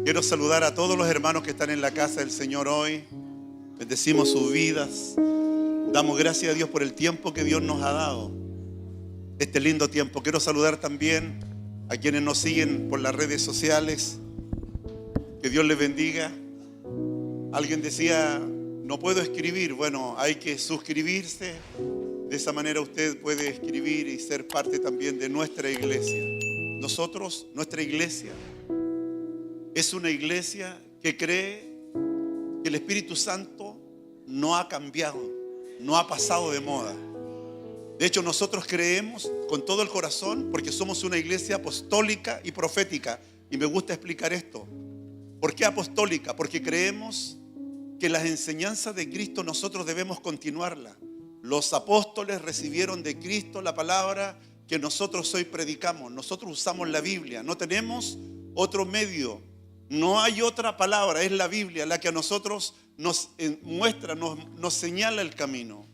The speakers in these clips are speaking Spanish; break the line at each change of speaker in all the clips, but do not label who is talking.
Quiero saludar a todos los hermanos que están en la casa del Señor hoy. Bendecimos sus vidas. Damos gracias a Dios por el tiempo que Dios nos ha dado. Este lindo tiempo. Quiero saludar también a quienes nos siguen por las redes sociales. Que Dios les bendiga. Alguien decía, no puedo escribir. Bueno, hay que suscribirse. De esa manera usted puede escribir y ser parte también de nuestra iglesia. Nosotros, nuestra iglesia, es una iglesia que cree que el Espíritu Santo no ha cambiado, no ha pasado de moda. De hecho, nosotros creemos con todo el corazón porque somos una iglesia apostólica y profética. Y me gusta explicar esto. ¿Por qué apostólica? Porque creemos que las enseñanzas de Cristo nosotros debemos continuarlas. Los apóstoles recibieron de Cristo la palabra que nosotros hoy predicamos. Nosotros usamos la Biblia, no tenemos otro medio. No hay otra palabra, es la Biblia la que a nosotros nos muestra, nos señala el camino.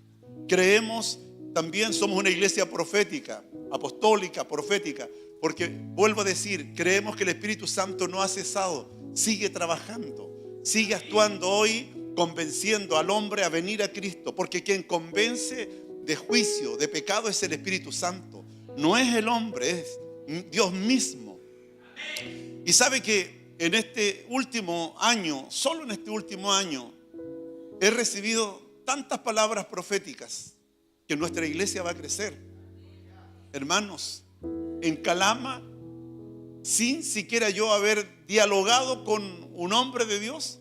Creemos también, somos una iglesia profética, apostólica, profética, porque vuelvo a decir, creemos que el Espíritu Santo no ha cesado, sigue trabajando, sigue actuando hoy, convenciendo al hombre a venir a Cristo, porque quien convence de juicio, de pecado es el Espíritu Santo, no es el hombre, es Dios mismo. Y sabe que en este último año, solo en este último año, he recibido tantas palabras proféticas que nuestra iglesia va a crecer. Hermanos, en Calama, sin siquiera yo haber dialogado con un hombre de Dios,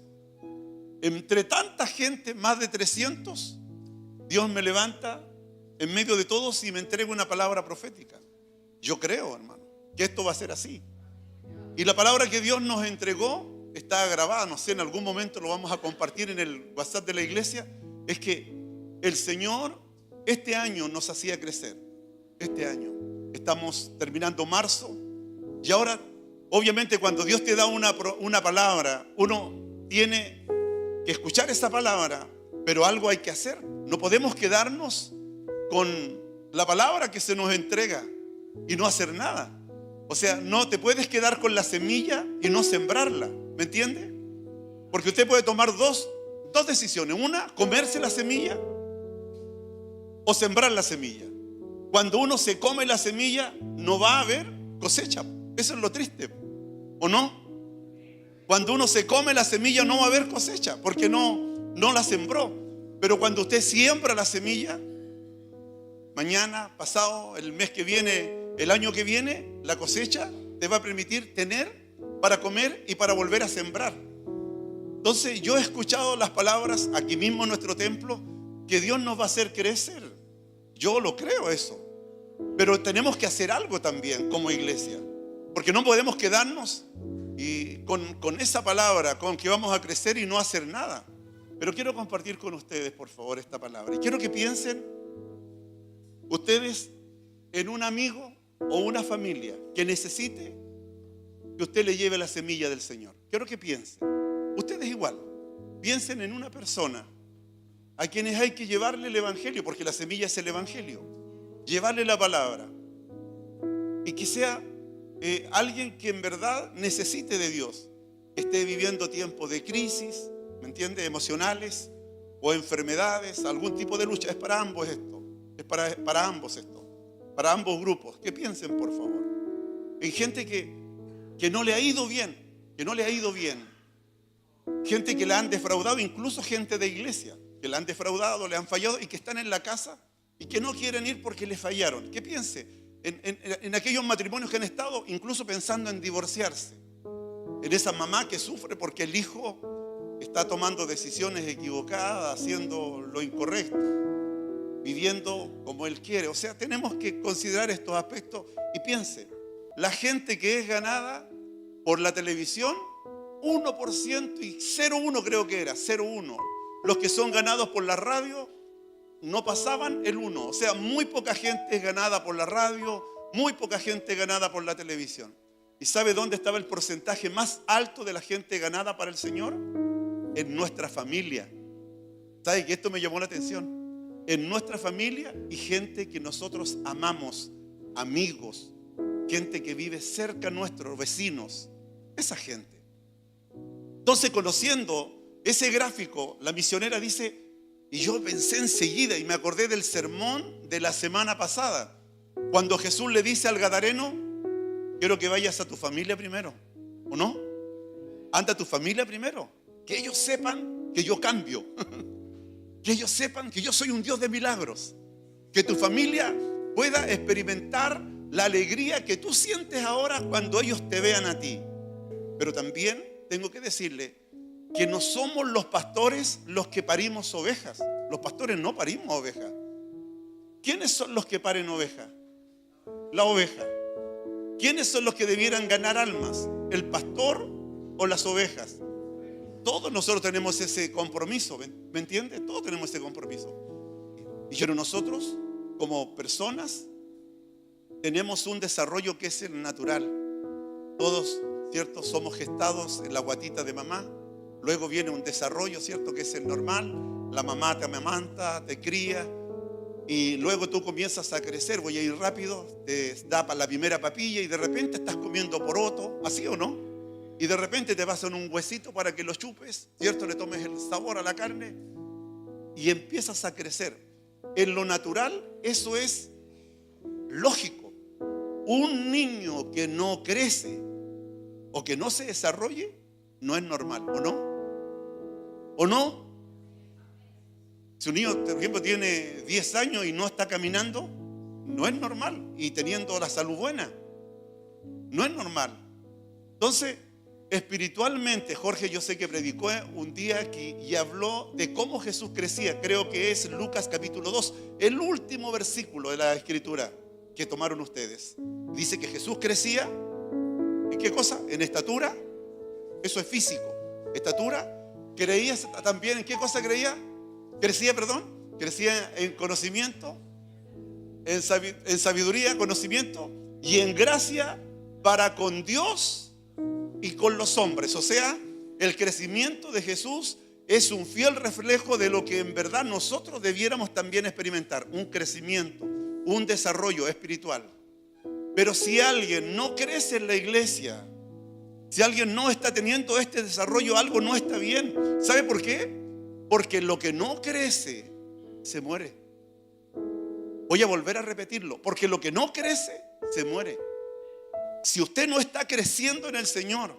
entre tanta gente, más de 300, Dios me levanta en medio de todos y me entrega una palabra profética. Yo creo, hermano, que esto va a ser así. Y la palabra que Dios nos entregó está grabada, no sé, en algún momento lo vamos a compartir en el WhatsApp de la iglesia. Es que el Señor este año nos hacía crecer. Este año. Estamos terminando marzo. Y ahora, obviamente, cuando Dios te da una palabra, uno tiene que escuchar esa palabra, pero algo hay que hacer. No podemos quedarnos con la palabra que se nos entrega y no hacer nada. O sea, no te puedes quedar con la semilla y no sembrarla. ¿Me entiende? Porque usted puede tomar dos decisiones. Una, comerse la semilla o sembrar la semilla. Cuando uno se come la semilla, no va a haber cosecha. Eso es lo triste, ¿o no? Cuando uno se come la semilla, no va a haber cosecha porque no la sembró. Pero cuando usted siembra la semilla, mañana, pasado, el mes que viene, el año que viene, la cosecha te va a permitir tener para comer y para volver a sembrar. Entonces yo he escuchado las palabras aquí mismo en nuestro templo que Dios nos va a hacer crecer. Yo lo creo eso. Pero tenemos que hacer algo también como iglesia. Porque no podemos quedarnos y con esa palabra, con que vamos a crecer y no hacer nada. Pero quiero compartir con ustedes, por favor, esta palabra. Y quiero que piensen ustedes en un amigo o una familia que necesite que usted le lleve la semilla del Señor. Quiero que piensen. Ustedes igual. Piensen en una persona a quienes hay que llevarle el evangelio, porque la semilla es el evangelio. Llevarle la palabra. Y que sea alguien que en verdad necesite de Dios. Que esté viviendo tiempos de crisis, ¿me entiende? Emocionales o enfermedades, algún tipo de lucha. Es para ambos esto. Es para ambos esto. Para ambos grupos. Que piensen, por favor. En gente que no le ha ido bien. Que no le ha ido bien. Gente que la han defraudado, incluso gente de iglesia. Que la han defraudado, le han fallado y que están en la casa y que no quieren ir porque le fallaron. Que piense en aquellos matrimonios que han estado incluso pensando en divorciarse. En esa mamá que sufre porque el hijo está tomando decisiones equivocadas, haciendo lo incorrecto, viviendo como él quiere. O sea, tenemos que considerar estos aspectos y piense, la gente que es ganada por la televisión, 1% y 0,1 creo que era, 0,1. Los que son ganados por la radio no pasaban el 1. O sea, muy poca gente es ganada por la radio, muy poca gente ganada por la televisión. ¿Y sabe dónde estaba el porcentaje más alto de la gente ganada para el Señor? En nuestra familia. ¿Sabe que esto me llamó la atención? En nuestra familia y gente que nosotros amamos, amigos, gente que vive cerca nuestros, vecinos. Esa gente. Entonces, conociendo ese gráfico, la misionera dice, y yo pensé enseguida y me acordé del sermón de la semana pasada, cuando Jesús le dice al gadareno, quiero que vayas a tu familia primero, ¿o no? Anda a tu familia primero, que ellos sepan que yo cambio, que ellos sepan que yo soy un Dios de milagros, que tu familia pueda experimentar la alegría que tú sientes ahora cuando ellos te vean a ti. Pero también tengo que decirle que no somos los pastores los que parimos ovejas. Los pastores no parimos ovejas. ¿Quiénes son los que paren ovejas? La oveja. ¿Quiénes son los que debieran ganar almas? ¿El pastor o las ovejas? Todos nosotros tenemos ese compromiso, ¿me entiendes? Todos tenemos ese compromiso. Y pero nosotros, como personas, tenemos un desarrollo que es el natural. Todos, ¿cierto? Somos gestados en la guatita de mamá. Luego viene un desarrollo, ¿cierto? Que es el normal. La mamá te amamanta, te cría. Y luego tú comienzas a crecer. Voy a ir rápido. Te da la primera papilla y de repente estás comiendo poroto. ¿Así o no? Y de repente te pasan un huesito para que lo chupes, ¿cierto? Le tomes el sabor a la carne y empiezas a crecer. En lo natural, eso es lógico. Un niño que no crece o que no se desarrolle no es normal, ¿o no? ¿O no? Si un niño, por ejemplo, tiene 10 años y no está caminando, no es normal. Y teniendo la salud buena, no es normal. Entonces, espiritualmente, Jorge, yo sé que predicó un día aquí y habló de cómo Jesús crecía. Creo que es Lucas capítulo 2, el último versículo de la escritura que tomaron ustedes. Dice que Jesús crecía, ¿en qué cosa? En estatura, eso es físico. Estatura, creía también, ¿en qué cosa creía? Crecía en conocimiento, en sabiduría, conocimiento y en gracia para con Dios y con los hombres. O sea, el crecimiento de Jesús es un fiel reflejo de lo que en verdad nosotros debiéramos también experimentar. Un crecimiento, un desarrollo espiritual. Pero si alguien no crece en la iglesia, si alguien no está teniendo este desarrollo, algo no está bien. ¿Sabe por qué? Porque lo que no crece se muere. Voy a volver a repetirlo. Porque lo que no crece se muere. Si usted no está creciendo en el Señor,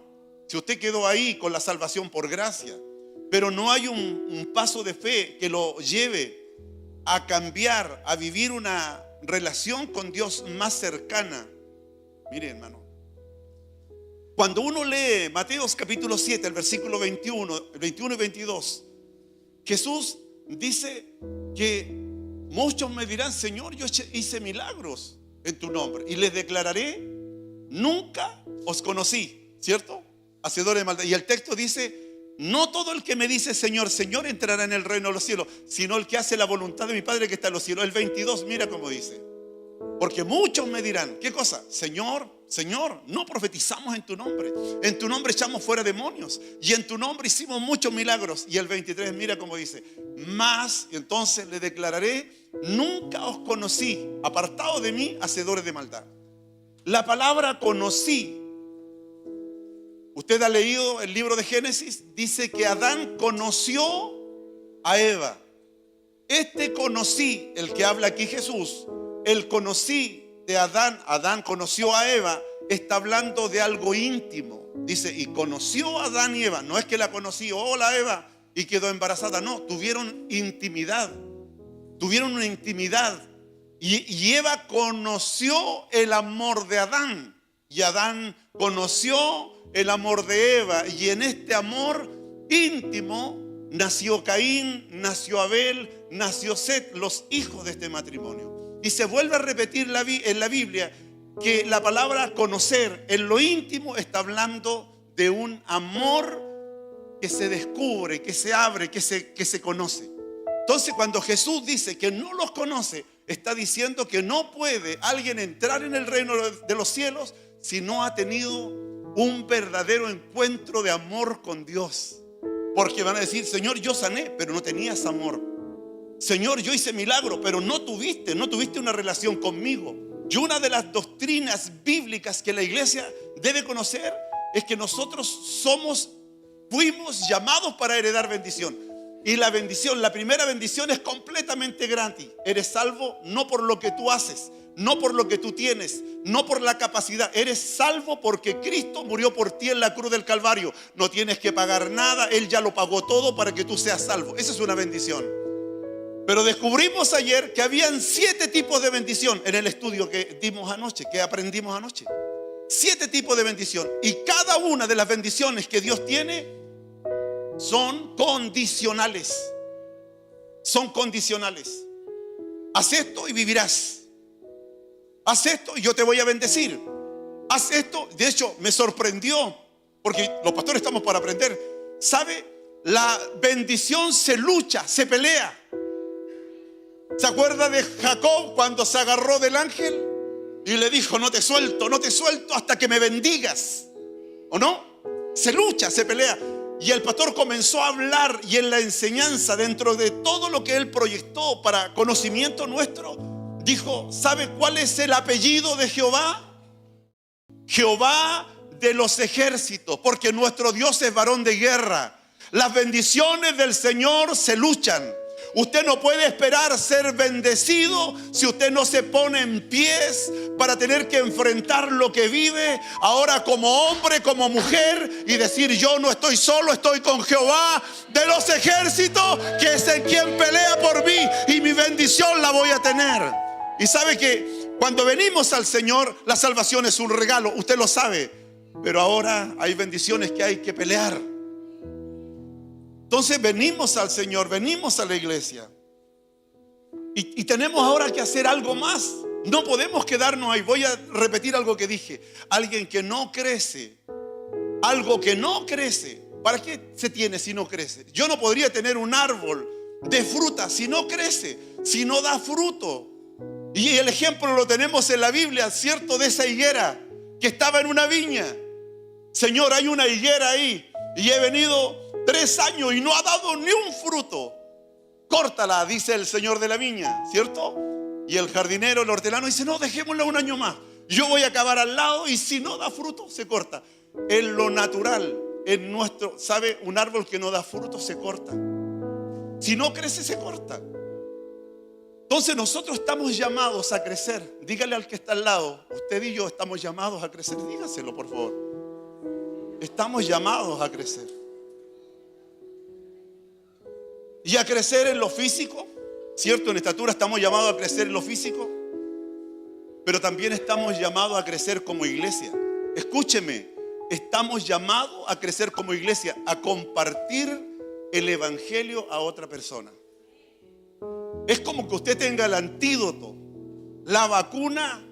si usted quedó ahí con la salvación por gracia, pero no hay un paso de fe que lo lleve a cambiar, a vivir una relación con Dios más cercana. Mire, hermano, cuando uno lee Mateo capítulo 7, el versículo 21 y 22, Jesús dice que muchos me dirán, Señor, yo hice milagros en tu nombre y les declararé, nunca os conocí, ¿cierto? Hacedores de maldad. Y el texto dice, no todo el que me dice Señor, Señor entrará en el reino de los cielos, sino el que hace la voluntad de mi Padre que está en los cielos. El 22, mira cómo dice, porque muchos me dirán, ¿qué cosa? Señor, Señor, no profetizamos en tu nombre echamos fuera demonios y en tu nombre hicimos muchos milagros. Y el 23, mira cómo dice, mas entonces le declararé, nunca os conocí, apartados de mí, hacedores de maldad. La palabra conocí, usted ha leído el libro de Génesis, dice que Adán conoció a Eva. Este conocí, el que habla aquí Jesús, el conocí de Adán, Adán conoció a Eva, está hablando de algo íntimo. Dice, y conoció a Adán y Eva, no es que la conoció, hola Eva, y quedó embarazada, no, tuvieron intimidad, tuvieron una intimidad. Y Eva conoció el amor de Adán y Adán conoció el amor de Eva, y en este amor íntimo nació Caín, nació Abel, nació Set, los hijos de este matrimonio. Y se vuelve a repetir en la Biblia que la palabra conocer en lo íntimo está hablando de un amor que se descubre, que se abre, que se conoce. Entonces, cuando Jesús dice que no los conoce, está diciendo que no puede alguien entrar en el reino de los cielos si no ha tenido un verdadero encuentro de amor con Dios. Porque van a decir, Señor, yo sané, pero no tenías amor. Señor, yo hice milagro, pero no tuviste una relación conmigo. Y una de las doctrinas bíblicas que la iglesia debe conocer es que nosotros somos Fuimos llamados para heredar bendición. Y la bendición, la primera bendición es completamente gratis. Eres salvo no por lo que tú haces, no por lo que tú tienes, no por la capacidad. Eres salvo porque Cristo murió por ti en la cruz del Calvario. No tienes que pagar nada, Él ya lo pagó todo para que tú seas salvo. Esa es una bendición. Pero descubrimos ayer que habían 7 tipos de bendición en el estudio que dimos anoche, que aprendimos anoche. 7 tipos de bendición. Y cada una de las bendiciones que Dios tiene son condicionales. Son condicionales. Haz esto y vivirás. Haz esto y yo te voy a bendecir. Haz esto. De hecho, me sorprendió, porque los pastores estamos para aprender. ¿Sabe? La bendición se lucha, se pelea. ¿Se acuerda de Jacob cuando se agarró del ángel y le dijo: no te suelto hasta que me bendigas? ¿O no? Se lucha, se pelea. Y el pastor comenzó a hablar, y en la enseñanza, dentro de todo lo que él proyectó para conocimiento nuestro, dijo: ¿sabe cuál es el apellido de Jehová? Jehová de los ejércitos, porque nuestro Dios es varón de guerra. Las bendiciones del Señor se luchan. Usted no puede esperar ser bendecido si usted no se pone en pies para tener que enfrentar lo que vive ahora como hombre, como mujer, y decir: yo no estoy solo, estoy con Jehová de los ejércitos, que es en quien pelea por mí, y mi bendición la voy a tener. Y sabe que cuando venimos al Señor, la salvación es un regalo, usted lo sabe, pero ahora hay bendiciones que hay que pelear. Entonces venimos al Señor, venimos a la iglesia, y tenemos ahora que hacer algo más. No podemos quedarnos ahí. Voy a repetir algo que dije. Alguien que no crece, algo que no crece, ¿para qué se tiene si no crece? Yo no podría tener un árbol de fruta si no crece, si no da fruto. Y el ejemplo lo tenemos en la Biblia, ¿cierto? De esa higuera que estaba en una viña. Señor, hay una higuera ahí y he venido 3 años y no ha dado ni un fruto. Córtala, dice el señor de la viña, ¿cierto? Y el jardinero, el hortelano, dice: no, dejémosla un año más. Yo voy a acabar al lado, y si no da fruto, se corta. En lo natural, en nuestro, ¿sabe? Un árbol que no da fruto se corta. Si no crece, se corta. Entonces nosotros estamos llamados a crecer. Dígale al que está al lado: usted y yo estamos llamados a crecer. Dígaselo, por favor. Estamos llamados a crecer. Y a crecer en lo físico, ¿cierto? En estatura estamos llamados a crecer en lo físico, pero también estamos llamados a crecer como iglesia. Escúcheme, estamos llamados a crecer como iglesia, a compartir el evangelio a otra persona. Es como que usted tenga el antídoto, la vacuna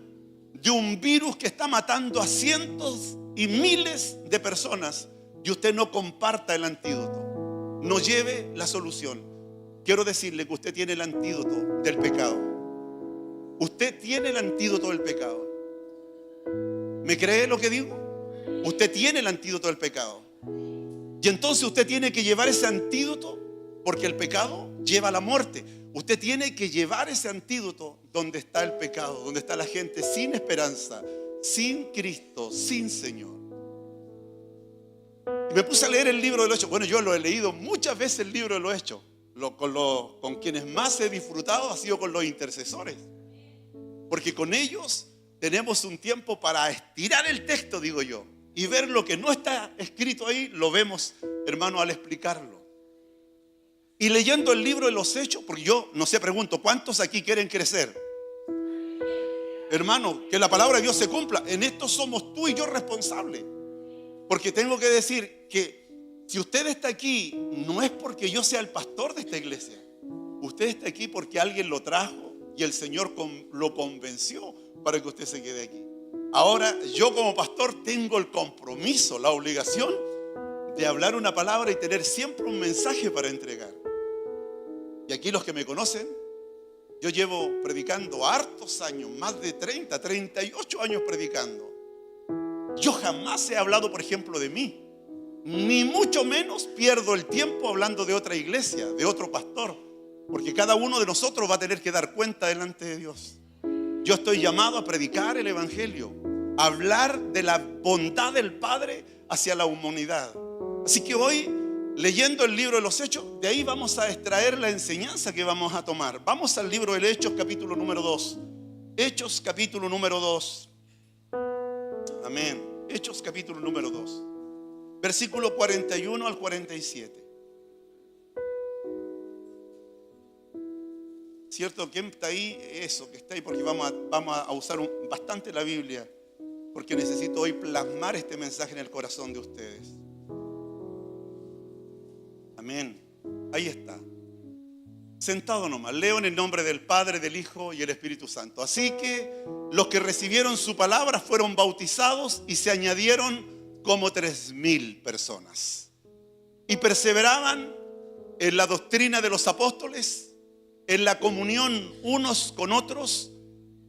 de un virus que está matando a cientos y miles de personas, y usted no comparta el antídoto, no lleve la solución. Quiero decirle que usted tiene el antídoto del pecado. Usted tiene el antídoto del pecado. ¿Me cree lo que digo? Usted tiene el antídoto del pecado. Y entonces usted tiene que llevar ese antídoto, porque el pecado lleva a la muerte. Usted tiene que llevar ese antídoto donde está el pecado, donde está la gente sin esperanza, sin Cristo, sin Señor. Y me puse a leer el libro de los Hechos. Bueno, yo lo he leído muchas veces, el libro de los Hechos. Con quienes más he disfrutado ha sido con los intercesores, porque con ellos tenemos un tiempo para estirar el texto, digo yo, y ver lo que no está escrito ahí, lo vemos, hermano, al explicarlo. Y leyendo el libro de los Hechos, porque yo no sé, pregunto, ¿cuántos aquí quieren crecer? Hermano, que la palabra de Dios se cumpla. En esto somos tú y yo responsables, porque tengo que decir que si usted está aquí, no es porque yo sea el pastor de esta iglesia. Usted está aquí porque alguien lo trajo y el Señor lo convenció para que usted se quede aquí. Ahora, yo como pastor tengo el compromiso, la obligación de hablar una palabra y tener siempre un mensaje para entregar. Y aquí los que me conocen, yo llevo predicando hartos años, más de 30, 38 años predicando. Yo jamás he hablado, por ejemplo, de mí. Ni mucho menos pierdo el tiempo hablando de otra iglesia, de otro pastor, porque cada uno de nosotros va a tener que dar cuenta delante de Dios. Yo estoy llamado a predicar el evangelio, a hablar de la bondad del Padre hacia la humanidad. Así que hoy, leyendo el libro de los Hechos, de ahí vamos a extraer la enseñanza que vamos a tomar. Vamos al libro de Hechos, capítulo número 2. Hechos, capítulo número 2. Amén. Hechos, capítulo número 2. Versículo 41 al 47. ¿Cierto? ¿Quién está ahí? Eso, que está ahí, porque vamos a usar bastante la Biblia, porque necesito hoy plasmar este mensaje en el corazón de ustedes. Amén. Ahí está. Sentado nomás. Leo en el nombre del Padre, del Hijo y el Espíritu Santo. Así que los que recibieron su palabra fueron bautizados y se añadieron como 3,000 personas. Y perseveraban en la doctrina de los apóstoles, en la comunión unos con otros,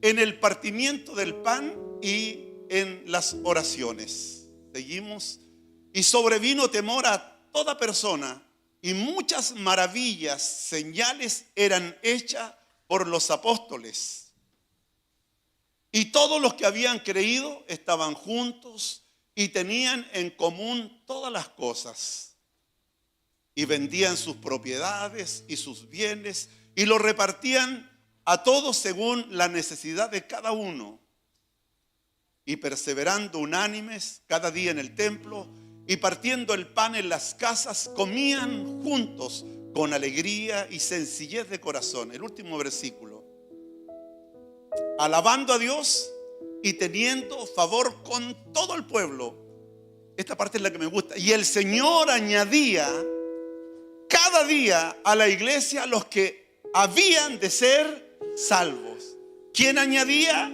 en el partimiento del pan y en las oraciones. Seguimos. Y sobrevino temor a toda persona, y muchas maravillas, señales eran hechas por los apóstoles. Y todos los que habían creído estaban juntos y tenían en común todas las cosas. Y vendían sus propiedades y sus bienes y lo repartían a todos según la necesidad de cada uno. Y perseverando unánimes cada día en el templo y partiendo el pan en las casas, comían juntos con alegría y sencillez de corazón. El último versículo. Alabando a Dios y teniendo favor con todo el pueblo. Esta parte es la que me gusta. Y el Señor añadía cada día a la iglesia los que habían de ser salvos. ¿Quién añadía?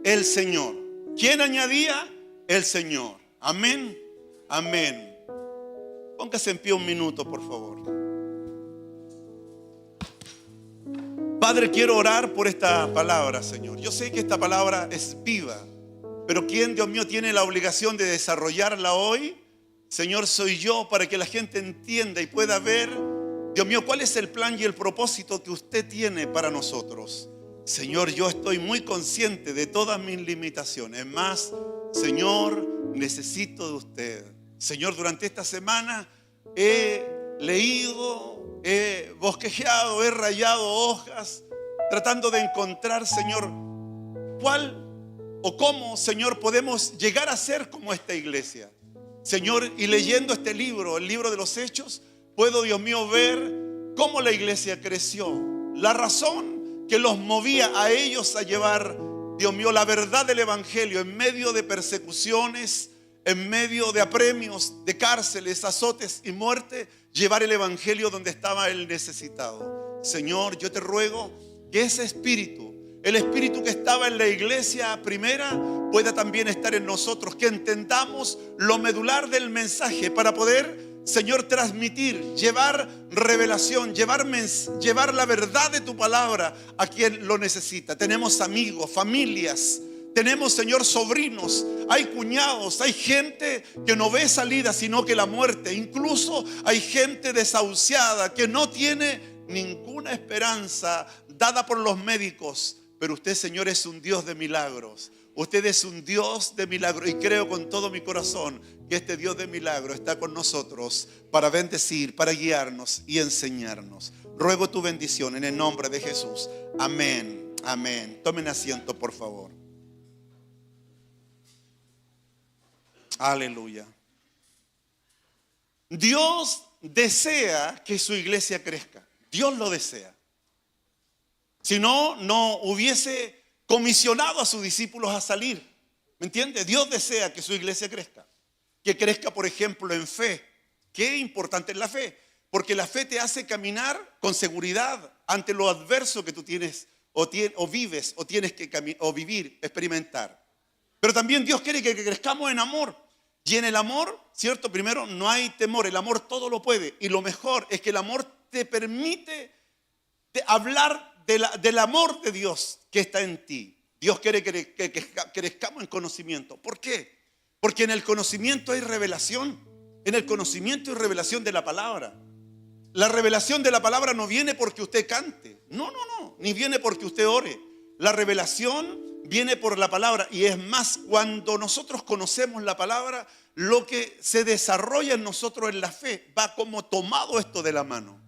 El Señor. ¿Quién añadía? El Señor. Amén. Amén. Póngase en pie un minuto, por favor. Padre, quiero orar por esta palabra, Señor. Yo sé que esta palabra es viva, pero ¿quién, Dios mío, tiene la obligación de desarrollarla hoy? Señor, soy yo, para que la gente entienda y pueda ver, Dios mío, cuál es el plan y el propósito que usted tiene para nosotros. Señor, yo estoy muy consciente de todas mis limitaciones. Más, Señor, necesito de usted. Señor, durante esta semana he leído, he bosquejeado, he rayado hojas, tratando de encontrar, Señor, cuál o cómo, Señor, podemos llegar a ser como esta iglesia. Señor, y leyendo este libro, el libro de los Hechos, puedo, Dios mío, ver cómo la iglesia creció. La razón que los movía a ellos a llevar, Dios mío, la verdad del evangelio en medio de persecuciones, en medio de apremios, de cárceles, azotes y muerte, llevar el evangelio donde estaba el necesitado. Señor, yo te ruego que ese espíritu, el espíritu que estaba en la iglesia primera, pueda también estar en nosotros, que entendamos lo medular del mensaje para poder, Señor, transmitir, llevar revelación, llevar la verdad de tu palabra a quien lo necesita. Tenemos amigos, familias, tenemos, Señor, sobrinos, hay cuñados, hay gente que no ve salida sino que la muerte. Incluso hay gente desahuciada que no tiene ninguna esperanza dada por los médicos. Pero usted, Señor, es un Dios de milagros. Usted es un Dios de milagros y creo con todo mi corazón que este Dios de milagros está con nosotros para bendecir, para guiarnos y enseñarnos. Ruego tu bendición en el nombre de Jesús. Amén, amén. Tomen asiento, por favor. Aleluya. Dios desea que su iglesia crezca. Dios lo desea. Si no, no hubiese comisionado a sus discípulos a salir. ¿Me entiende? Dios desea que su iglesia crezca. Que crezca, por ejemplo, en fe. Qué importante es la fe. Porque la fe te hace caminar con seguridad ante lo adverso que tú tienes o vives o tienes que vivir, experimentar. Pero también Dios quiere que crezcamos en amor. Y en el amor, ¿cierto? Primero, no hay temor. El amor todo lo puede. Y lo mejor es que el amor te permite hablar del amor de Dios que está en ti. Dios quiere que crezcamos en conocimiento. ¿Por qué? Porque en el conocimiento hay revelación. En el conocimiento hay revelación de la palabra. La revelación de la palabra no viene porque usted cante. No. Ni viene porque usted ore. La revelación viene por la palabra. Y es más, cuando nosotros conocemos la palabra, lo que se desarrolla en nosotros en la fe va como tomado esto de la mano.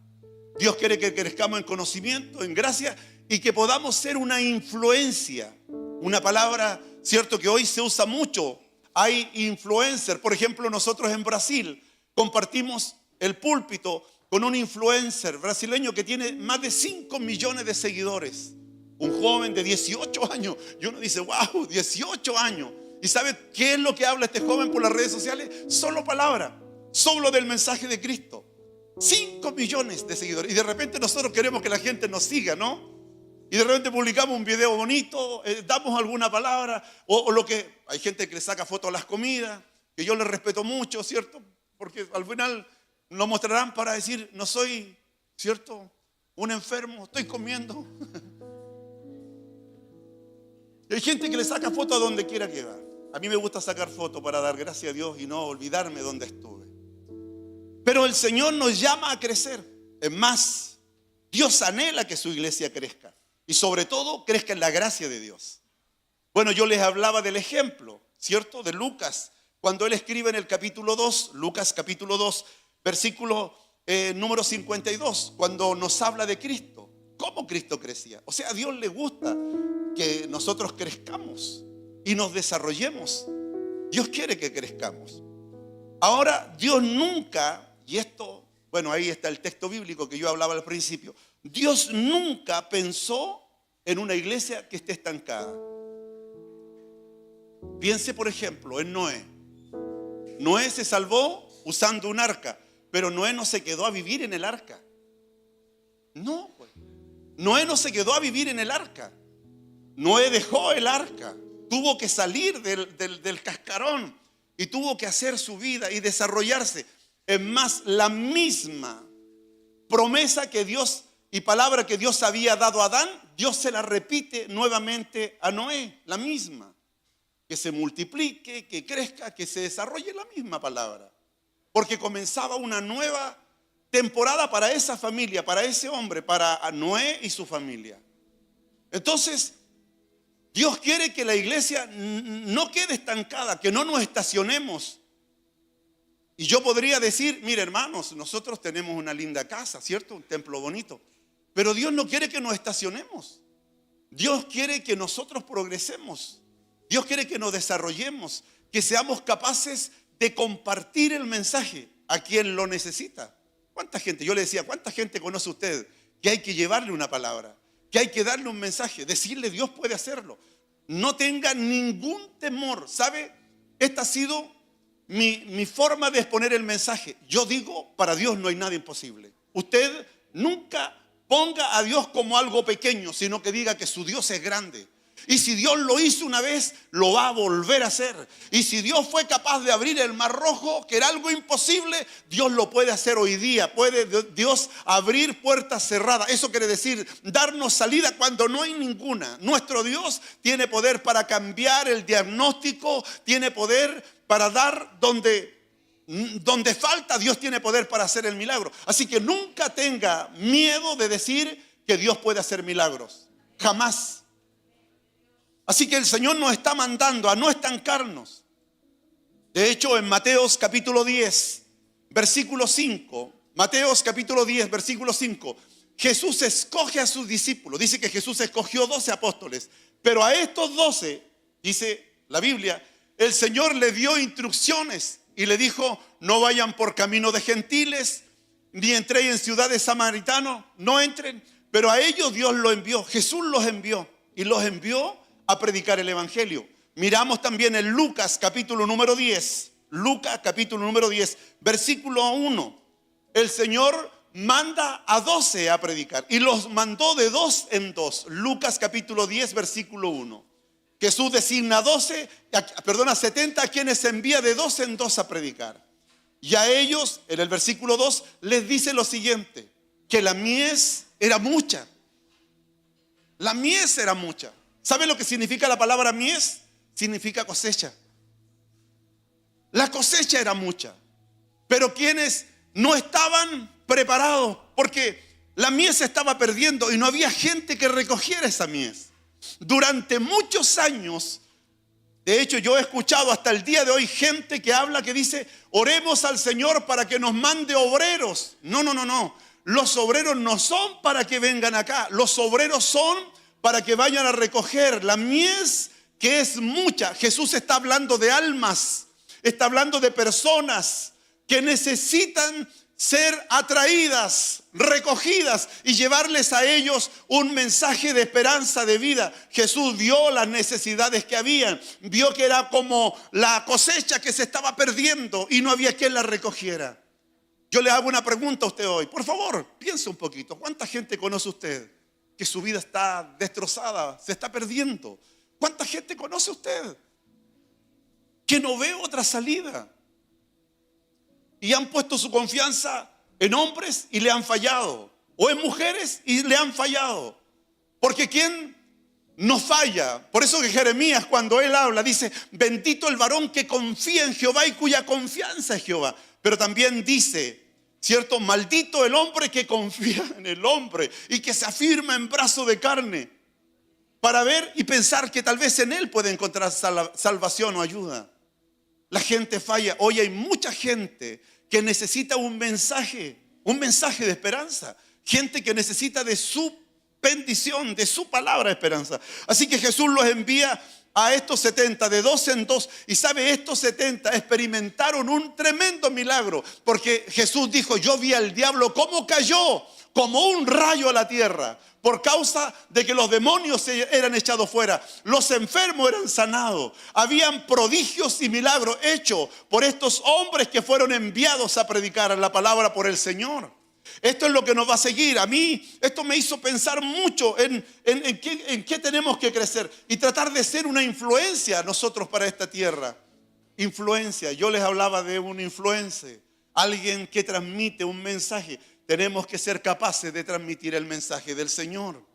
Dios quiere que crezcamos en conocimiento, en gracia, y que podamos ser una influencia. Una palabra, cierto, que hoy se usa mucho. Hay influencers. Por ejemplo, nosotros en Brasil compartimos el púlpito con un influencer brasileño que tiene más de 5 millones de seguidores. Un joven de 18 años. Y uno dice, wow, 18 años. ¿Y sabe qué es lo que habla este joven por las redes sociales? Solo palabra, solo del mensaje de Cristo. 5 millones de seguidores. Y de repente nosotros queremos que la gente nos siga, ¿no? Y de repente publicamos un video bonito, damos alguna palabra, o lo que hay gente que le saca fotos a las comidas, que yo les respeto mucho, ¿cierto? Porque al final lo mostrarán para decir, no soy, ¿cierto?, un enfermo, estoy comiendo. Y hay gente que le saca fotos a donde quiera que va. A mí me gusta sacar fotos para dar gracias a Dios y no olvidarme dónde estuve. Pero el Señor nos llama a crecer. Es más, Dios anhela que su iglesia crezca. Y sobre todo, crezca en la gracia de Dios. Bueno, yo les hablaba del ejemplo, ¿cierto?, de Lucas. Cuando él escribe en el capítulo 2, Lucas capítulo 2, versículo número 52, cuando nos habla de Cristo. ¿Cómo Cristo crecía? O sea, a Dios le gusta que nosotros crezcamos y nos desarrollemos. Dios quiere que crezcamos. Ahora, Dios nunca, y esto, bueno, ahí está el texto bíblico que yo hablaba al principio. Dios nunca pensó en una iglesia que esté estancada. Piense, por ejemplo, en Noé. Noé se salvó usando un arca, pero Noé no se quedó a vivir en el arca. No, pues. Noé no se quedó a vivir en el arca. Noé dejó el arca, tuvo que salir del cascarón y tuvo que hacer su vida y desarrollarse. Es más, la misma promesa que Dios y palabra que Dios había dado a Adán, Dios se la repite nuevamente a Noé, la misma. Que se multiplique, que crezca, que se desarrolle, la misma palabra. Porque comenzaba una nueva temporada para esa familia, para ese hombre, para Noé y su familia. Entonces, Dios quiere que la iglesia no quede estancada, que no nos estacionemos. Y yo podría decir, mire hermanos, nosotros tenemos una linda casa, ¿cierto? Un templo bonito. Pero Dios no quiere que nos estacionemos. Dios quiere que nosotros progresemos. Dios quiere que nos desarrollemos, que seamos capaces de compartir el mensaje a quien lo necesita. ¿Cuánta gente? Yo le decía, ¿cuánta gente conoce usted que hay que llevarle una palabra? Que hay que darle un mensaje, decirle Dios puede hacerlo. No tenga ningún temor. ¿Sabe? Esta ha sido mi forma de exponer el mensaje. Yo digo, para Dios no hay nada imposible. Usted nunca ponga a Dios como algo pequeño, sino que diga que su Dios es grande. Y si Dios lo hizo una vez, lo va a volver a hacer. Y si Dios fue capaz de abrir el mar rojo, que era algo imposible, Dios lo puede hacer hoy día. Puede Dios abrir puertas cerradas. Eso quiere decir darnos salida cuando no hay ninguna. Nuestro Dios tiene poder para cambiar el diagnóstico, tiene poder para dar donde falta. Dios tiene poder para hacer el milagro. Así que nunca tenga miedo de decir que Dios puede hacer milagros. Jamás. Así que el Señor nos está mandando a no estancarnos. De hecho, en Mateos capítulo 10, versículo 5, Mateos capítulo 10, versículo 5, Jesús escoge a sus discípulos. Dice que Jesús escogió 12 apóstoles, pero a estos 12, dice la Biblia, el Señor le dio instrucciones y le dijo, no vayan por camino de gentiles, ni entréis en ciudades samaritanos, no entren. Pero a ellos Dios los envió, Jesús los envió y los envió a predicar el evangelio. Miramos también en Lucas capítulo número 10, Lucas capítulo número 10, versículo 1. El Señor manda a 12 a predicar y los mandó de 2 en 2. Lucas capítulo 10, versículo 1. Jesús designa 70 a quienes envía de 2 en 2 a predicar. Y a ellos, en el versículo 2, les dice lo siguiente, que la mies era mucha. La mies era mucha. ¿Sabe lo que significa la palabra mies? Significa cosecha. La cosecha era mucha, pero quienes no estaban preparados, porque la mies se estaba perdiendo y no había gente que recogiera esa mies. Durante muchos años De hecho, yo he escuchado hasta el día de hoy gente que habla, que dice, oremos al Señor para que nos mande obreros. No, no, no, no. Los obreros no son para que vengan acá. Los obreros son para que vayan a recoger la mies, que es mucha. Jesús está hablando de almas, está hablando de personas que necesitan ser atraídas, recogidas y llevarles a ellos un mensaje de esperanza, de vida. Jesús vio las necesidades que había, vio que era como la cosecha que se estaba perdiendo y no había quien la recogiera. Yo le hago una pregunta a usted hoy. Por favor, piense un poquito. ¿Cuánta gente conoce usted que su vida está destrozada, se está perdiendo? ¿Cuánta gente conoce usted que no ve otra salida? Y han puesto su confianza en hombres y le han fallado. O en mujeres y le han fallado. Porque ¿quién no falla? Por eso que Jeremías, cuando él habla, dice, bendito el varón que confía en Jehová y cuya confianza es Jehová. Pero también dice, ¿cierto? Maldito el hombre que confía en el hombre y que se afirma en brazo de carne para ver y pensar que tal vez en él puede encontrar salvación o ayuda. La gente falla. Hoy hay mucha gente que necesita un mensaje de esperanza. Gente que necesita de su bendición, de su palabra de esperanza. Así que Jesús los envía a estos 70 de dos en dos. Y sabe, estos 70 experimentaron un tremendo milagro. Porque Jesús dijo, yo vi al diablo cómo cayó como un rayo a la tierra. Por causa de que los demonios eran echados fuera, los enfermos eran sanados. Habían prodigios y milagros hechos por estos hombres que fueron enviados a predicar la palabra por el Señor. Esto es lo que nos va a seguir. A mí esto me hizo pensar mucho en qué tenemos que crecer y tratar de ser una influencia nosotros para esta tierra. Influencia, yo les hablaba de un influencer, alguien que transmite un mensaje. Tenemos que ser capaces de transmitir el mensaje del Señor.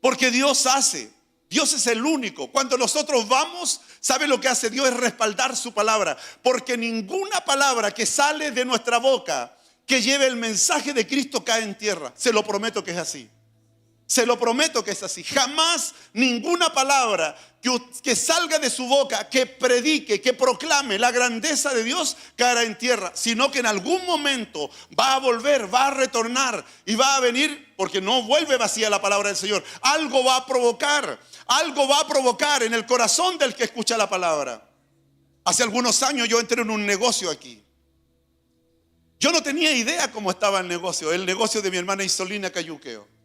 Porque Dios es el único. Cuando nosotros vamos, ¿sabe lo que hace Dios? Es respaldar su palabra. Porque ninguna palabra que sale de nuestra boca que lleve el mensaje de Cristo cae en tierra. Se lo prometo que es así. Se lo prometo que es así. Jamás ninguna palabra que salga de su boca, que predique, que proclame la grandeza de Dios, caerá en tierra. Sino que en algún momento va a volver, va a retornar y va a venir, porque no vuelve vacía la palabra del Señor. Algo va a provocar en el corazón del que escucha la palabra. Hace algunos años yo entré en un negocio aquí. Yo no tenía idea cómo estaba el negocio de mi hermana Isolina Cayuqueo.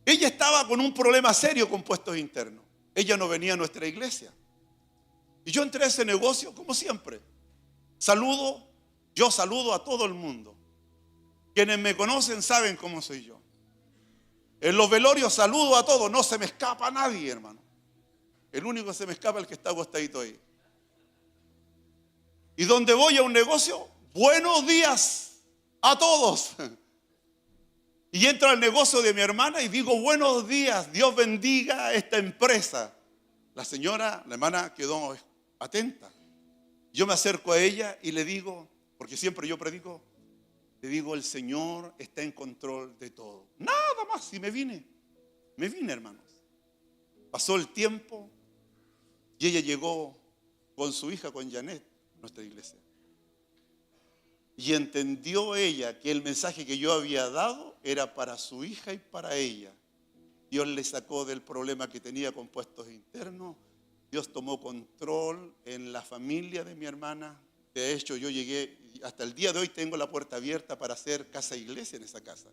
Ella estaba con un problema serio con puestos internos. Ella no venía a nuestra iglesia. Y yo entré a ese negocio como siempre. Yo saludo a todo el mundo. Quienes me conocen saben cómo soy yo. En los velorios saludo a todos, no se me escapa a nadie, hermano. El único que se me escapa es el que está acostadito ahí. Y donde voy a un negocio, buenos días a todos. Y entro al negocio de mi hermana y digo, buenos días, Dios bendiga esta empresa. La hermana quedó atenta. Yo me acerco a ella y le digo, porque siempre yo predico, le digo, el Señor está en control de todo. Nada más, y me vine, hermanos. Pasó el tiempo y ella llegó con su hija, con Janet, a nuestra iglesia. Y entendió ella que el mensaje que yo había dado era para su hija y para ella. Dios le sacó del problema que tenía con puestos internos. Dios tomó control en la familia de mi hermana. De hecho, yo llegué, hasta el día de hoy tengo la puerta abierta para hacer casa iglesia en esa casa.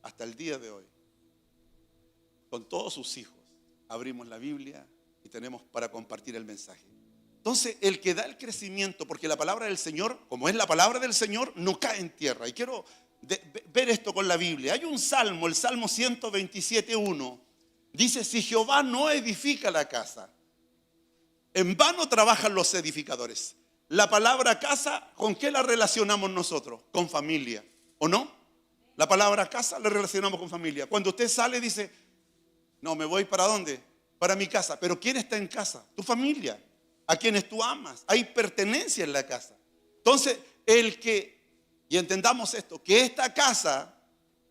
Hasta el día de hoy. Con todos sus hijos. Abrimos la Biblia y tenemos para compartir el mensaje. Entonces, el que da el crecimiento, porque la palabra del Señor, como es la palabra del Señor, no cae en tierra. Y quiero ver esto con la Biblia. Hay un salmo, el Salmo 127:1. Dice, si Jehová no edifica la casa, en vano trabajan los edificadores. La palabra casa, ¿con qué la relacionamos nosotros? Con familia, ¿o no? La palabra casa la relacionamos con familia. Cuando usted sale dice, no, me voy ¿para dónde? Para mi casa. Pero ¿quién está en casa? Tu familia. A quienes tú amas. Hay pertenencia en la casa. Entonces, y entendamos esto, que esta casa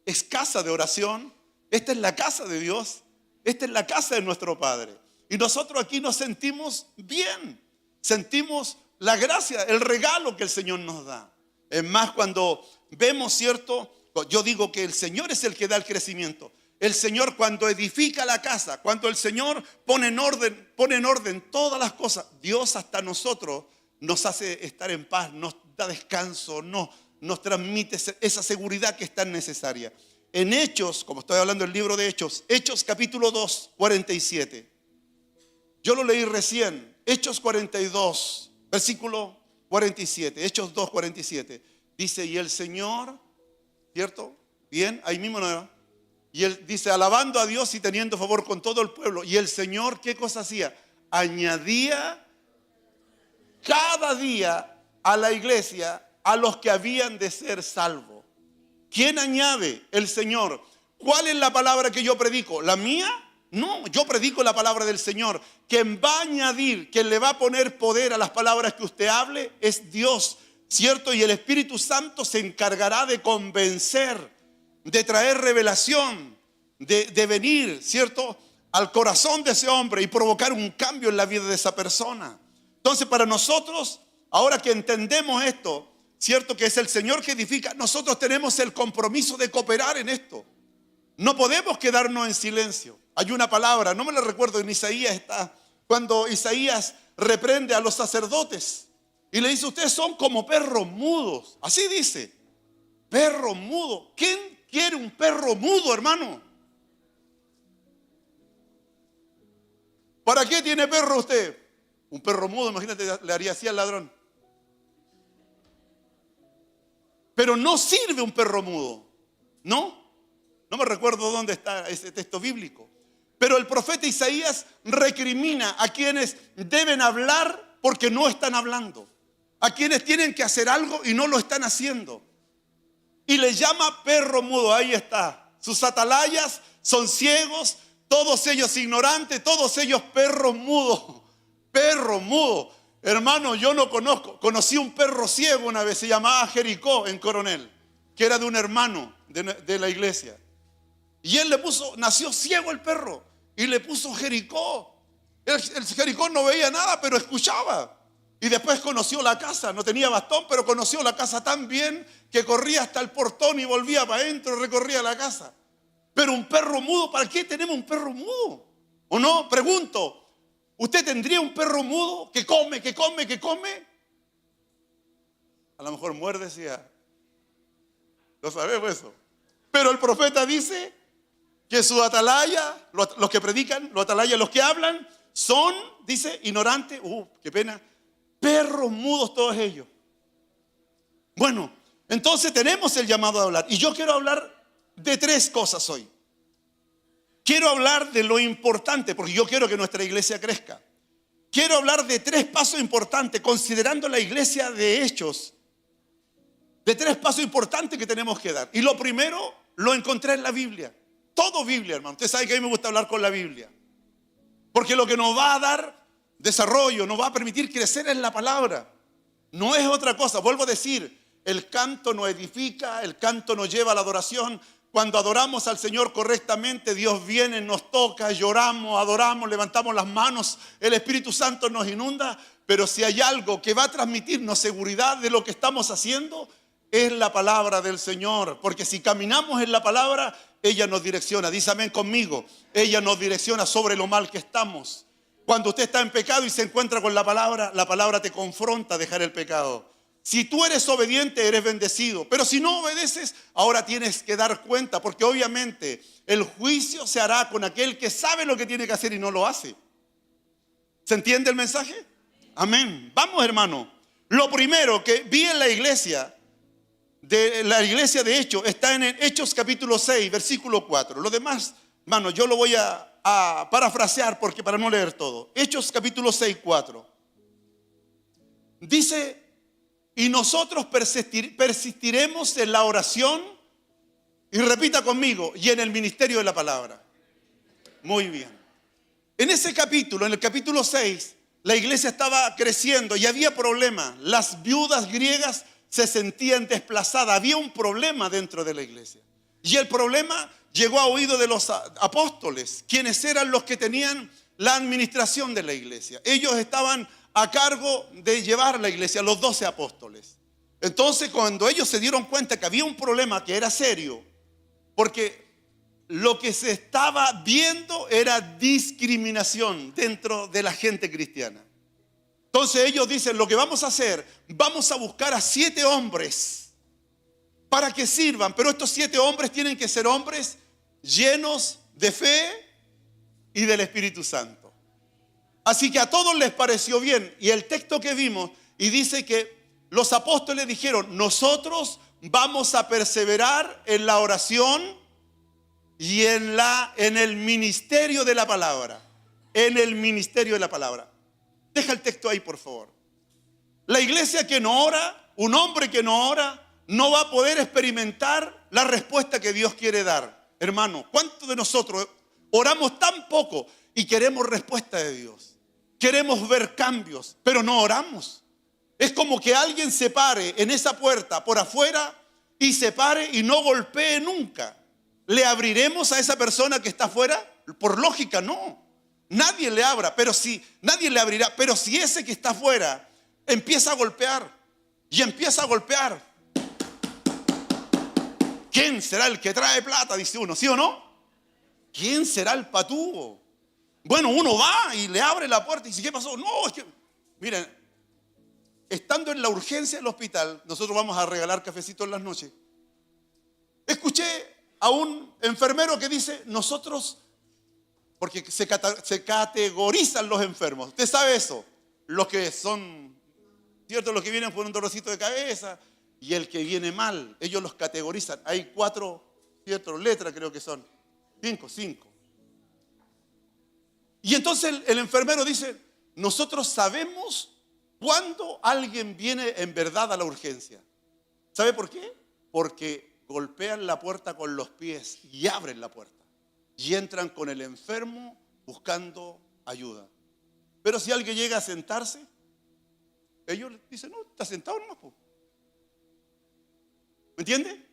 es casa de oración. Esta es la casa de Dios. Esta es la casa de nuestro Padre. Y nosotros aquí nos sentimos bien. Sentimos la gracia, el regalo que el Señor nos da. Es más, cuando vemos, ¿cierto? Yo digo que el Señor es el que da el crecimiento. El Señor cuando edifica la casa, cuando el Señor pone en orden todas las cosas, Dios hasta nosotros nos hace estar en paz, nos da descanso, nos transmite esa seguridad que es tan necesaria. En Hechos, como estoy hablando del libro de Hechos, Hechos capítulo 2, 47. Yo lo leí recién, Hechos 42, versículo 47, Hechos 2, 47. Dice, y el Señor, ¿cierto? Bien, ahí mismo no. Y él dice, alabando a Dios y teniendo favor con todo el pueblo. Y el Señor, ¿qué cosa hacía? Añadía cada día a la iglesia a los que habían de ser salvos. ¿Quién añade? El Señor. ¿Cuál es la palabra que yo predico? ¿La mía? No, yo predico la palabra del Señor. Quien va a añadir, quien le va a poner poder a las palabras que usted hable, es Dios, ¿cierto? Y el Espíritu Santo se encargará de convencer, de traer revelación, de venir, ¿cierto?, al corazón de ese hombre y provocar un cambio en la vida de esa persona. Entonces, para nosotros, ahora que entendemos esto, ¿cierto?, que es el Señor que edifica, nosotros tenemos el compromiso de cooperar en esto. No podemos quedarnos en silencio. Hay una palabra, no me la recuerdo, en Isaías está, cuando Isaías reprende a los sacerdotes y le dice, ustedes son como perros mudos. Así dice, perro mudo. ¿Quién quiere un perro mudo, hermano? ¿Para qué tiene perro usted? Un perro mudo, imagínate, le haría así al ladrón. Pero no sirve un perro mudo. No me recuerdo dónde está ese texto bíblico. Pero el profeta Isaías recrimina a quienes deben hablar porque no están hablando. A quienes tienen que hacer algo y no lo están haciendo. Y le llama perro mudo, ahí está. Sus atalayas son ciegos, todos ellos ignorantes, todos ellos perros mudos. Perro mudo. Hermano, yo no conozco. Conocí un perro ciego una vez, se llamaba Jericó en Coronel, que era de un hermano de la iglesia. Y él nació ciego el perro, y le puso Jericó. El Jericó no veía nada, pero escuchaba. Y después conoció la casa, no tenía bastón, pero conoció la casa tan bien que corría hasta el portón y volvía para adentro, recorría la casa. Pero un perro mudo, ¿para qué tenemos un perro mudo? ¿O no? Pregunto, ¿usted tendría un perro mudo que come, que come, que come? A lo mejor muerde, decía. Lo sabemos eso. Pero el profeta dice que su atalaya, los que predican, los atalayas, los que hablan, son, dice, ignorantes. Qué pena. Perros mudos todos ellos. Bueno, entonces tenemos el llamado a hablar. Y yo quiero hablar de tres cosas hoy. Quiero hablar de lo importante, porque yo quiero que nuestra iglesia crezca. Quiero hablar de tres pasos importantes, considerando la iglesia de Hechos. De tres pasos importantes que tenemos que dar. Y lo primero lo encontré en la Biblia. Todo Biblia, hermano. Usted sabe que a mí me gusta hablar con la Biblia. Porque lo que nos va a dar desarrollo, nos va a permitir crecer en la palabra. No es otra cosa. Vuelvo a decir, el canto nos edifica, el canto nos lleva a la adoración. Cuando adoramos al Señor correctamente, Dios viene, nos toca, lloramos, adoramos, levantamos las manos, el Espíritu Santo nos inunda. Pero si hay algo que va a transmitirnos seguridad de lo que estamos haciendo, es la palabra del Señor. Porque si caminamos en la palabra, ella nos direcciona. Dice amén conmigo. Ella nos direcciona sobre lo mal que estamos. Cuando usted está en pecado y se encuentra con la palabra te confronta a dejar el pecado. Si tú eres obediente, eres bendecido. Pero si no obedeces, ahora tienes que dar cuenta. Porque obviamente el juicio se hará con aquel que sabe lo que tiene que hacer y no lo hace. ¿Se entiende el mensaje? Amén. Vamos, hermano. Lo primero que vi en la iglesia de Hechos, está en Hechos capítulo 6, versículo 4. Lo demás, hermano, yo lo voy a parafrasear porque para no leer todo. Hechos capítulo 6, 4. Dice, y nosotros persistiremos en la oración, y repita conmigo, y en el ministerio de la palabra. Muy bien. En ese capítulo, en el capítulo 6, la iglesia estaba creciendo y había problemas. Las viudas griegas se sentían desplazadas. Había un problema dentro de la iglesia. Y el problema llegó a oído de los apóstoles, quienes eran los que tenían la administración de la iglesia. Ellos estaban a cargo de llevar la iglesia, los 12 apóstoles. Entonces, cuando ellos se dieron cuenta que había un problema que era serio, porque lo que se estaba viendo era discriminación dentro de la gente cristiana. Entonces ellos dicen, lo que vamos a hacer, vamos a buscar a 7 hombres para que sirvan, pero estos 7 hombres tienen que ser hombres llenos de fe y del Espíritu Santo. Así que a todos les pareció bien. Y el texto que vimos, y dice que los apóstoles dijeron, nosotros vamos a perseverar en la oración y en el ministerio de la palabra. En el ministerio de la palabra. Deja el texto ahí, por favor. La iglesia que no ora, un hombre que no ora, no va a poder experimentar la respuesta que Dios quiere dar. Hermano, ¿cuántos de nosotros oramos tan poco y queremos respuesta de Dios? Queremos ver cambios, pero no oramos. Es como que alguien se pare en esa puerta por afuera y se pare y no golpee nunca. ¿Le abriremos a esa persona que está afuera? Por lógica, no. Nadie le abra, nadie le abrirá. Pero si ese que está afuera empieza a golpear y empieza a golpear, ¿quién será el que trae plata? Dice uno, ¿sí o no? ¿Quién será el patúo? Bueno, uno va y le abre la puerta y dice, ¿qué pasó? No, es que, miren, estando en la urgencia del hospital, nosotros vamos a regalar cafecitos en las noches. Escuché a un enfermero que dice, nosotros, porque se categorizan los enfermos. ¿Usted sabe eso? Los que son, ¿cierto? Los que vienen por un dolorcito de cabeza y el que viene mal, ellos los categorizan. Hay 4, ¿cierto? Letras creo que son. 5. Y entonces el enfermero dice, nosotros sabemos cuándo alguien viene en verdad a la urgencia. ¿Sabe por qué? Porque golpean la puerta con los pies y abren la puerta. Y entran con el enfermo buscando ayuda. Pero si alguien llega a sentarse, ellos dicen, no, está sentado nomás. ¿Me entiende?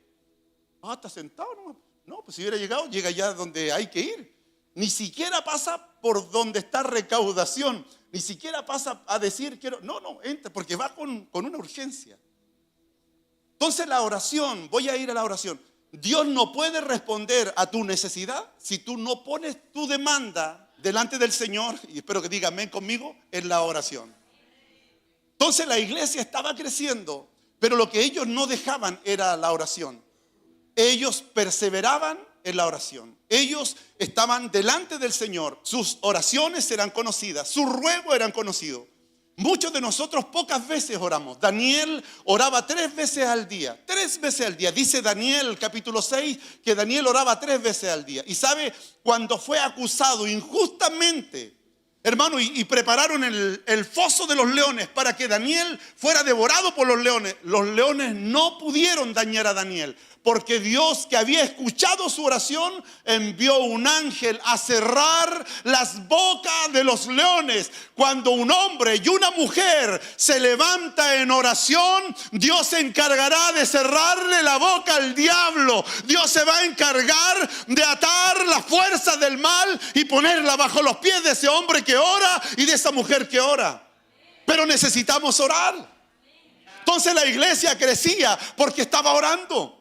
Ah, está sentado nomás. No, pues si hubiera llegado, llega ya donde hay que ir. Ni siquiera pasa por donde está recaudación. Ni siquiera pasa a decir, quiero. No, entra, porque va con una urgencia. Entonces la oración, voy a ir a la oración. Dios no puede responder a tu necesidad si tú no pones tu demanda delante del Señor, y espero que diga amén conmigo, en la oración. Entonces la iglesia estaba creciendo, pero lo que ellos no dejaban era la oración. Ellos perseveraban en la oración. Ellos estaban delante del Señor. Sus oraciones eran conocidas, sus ruegos eran conocidos. Muchos de nosotros pocas veces oramos. Daniel oraba 3 veces al día. 3 veces al día. Dice Daniel capítulo 6 que Daniel oraba 3 veces al día. Y sabe, cuando fue acusado injustamente, hermano, y prepararon el foso de los leones para que Daniel fuera devorado por los leones no pudieron dañar a Daniel. Porque Dios, que había escuchado su oración, envió un ángel a cerrar las bocas de los leones. Cuando un hombre y una mujer se levanta en oración, Dios se encargará de cerrarle la boca al diablo. Dios se va a encargar de atar las fuerzas del mal y ponerla bajo los pies de ese hombre que ora y de esa mujer que ora. Pero necesitamos orar. Entonces la iglesia crecía porque estaba orando.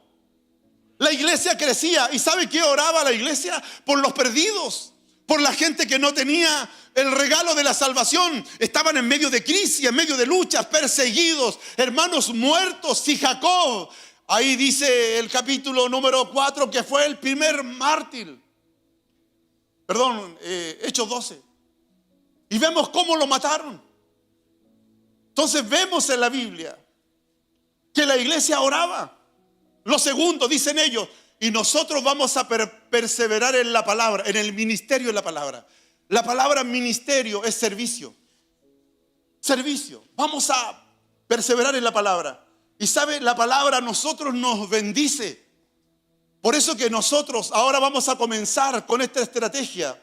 La iglesia crecía. ¿Y sabe qué oraba la iglesia? Por los perdidos, por la gente que no tenía el regalo de la salvación. Estaban en medio de crisis, en medio de luchas, perseguidos, hermanos muertos. Y Jacob, ahí dice el capítulo número 4 que fue el primer mártir. Hechos 12. Y vemos cómo lo mataron. Entonces vemos en la Biblia que la iglesia oraba. Lo segundo, dicen ellos, y nosotros vamos a perseverar en la palabra, en el ministerio de la palabra. La palabra ministerio es servicio. Servicio. Vamos a perseverar en la palabra. Y sabe, la palabra a nosotros nos bendice. Por eso que nosotros ahora vamos a comenzar con esta estrategia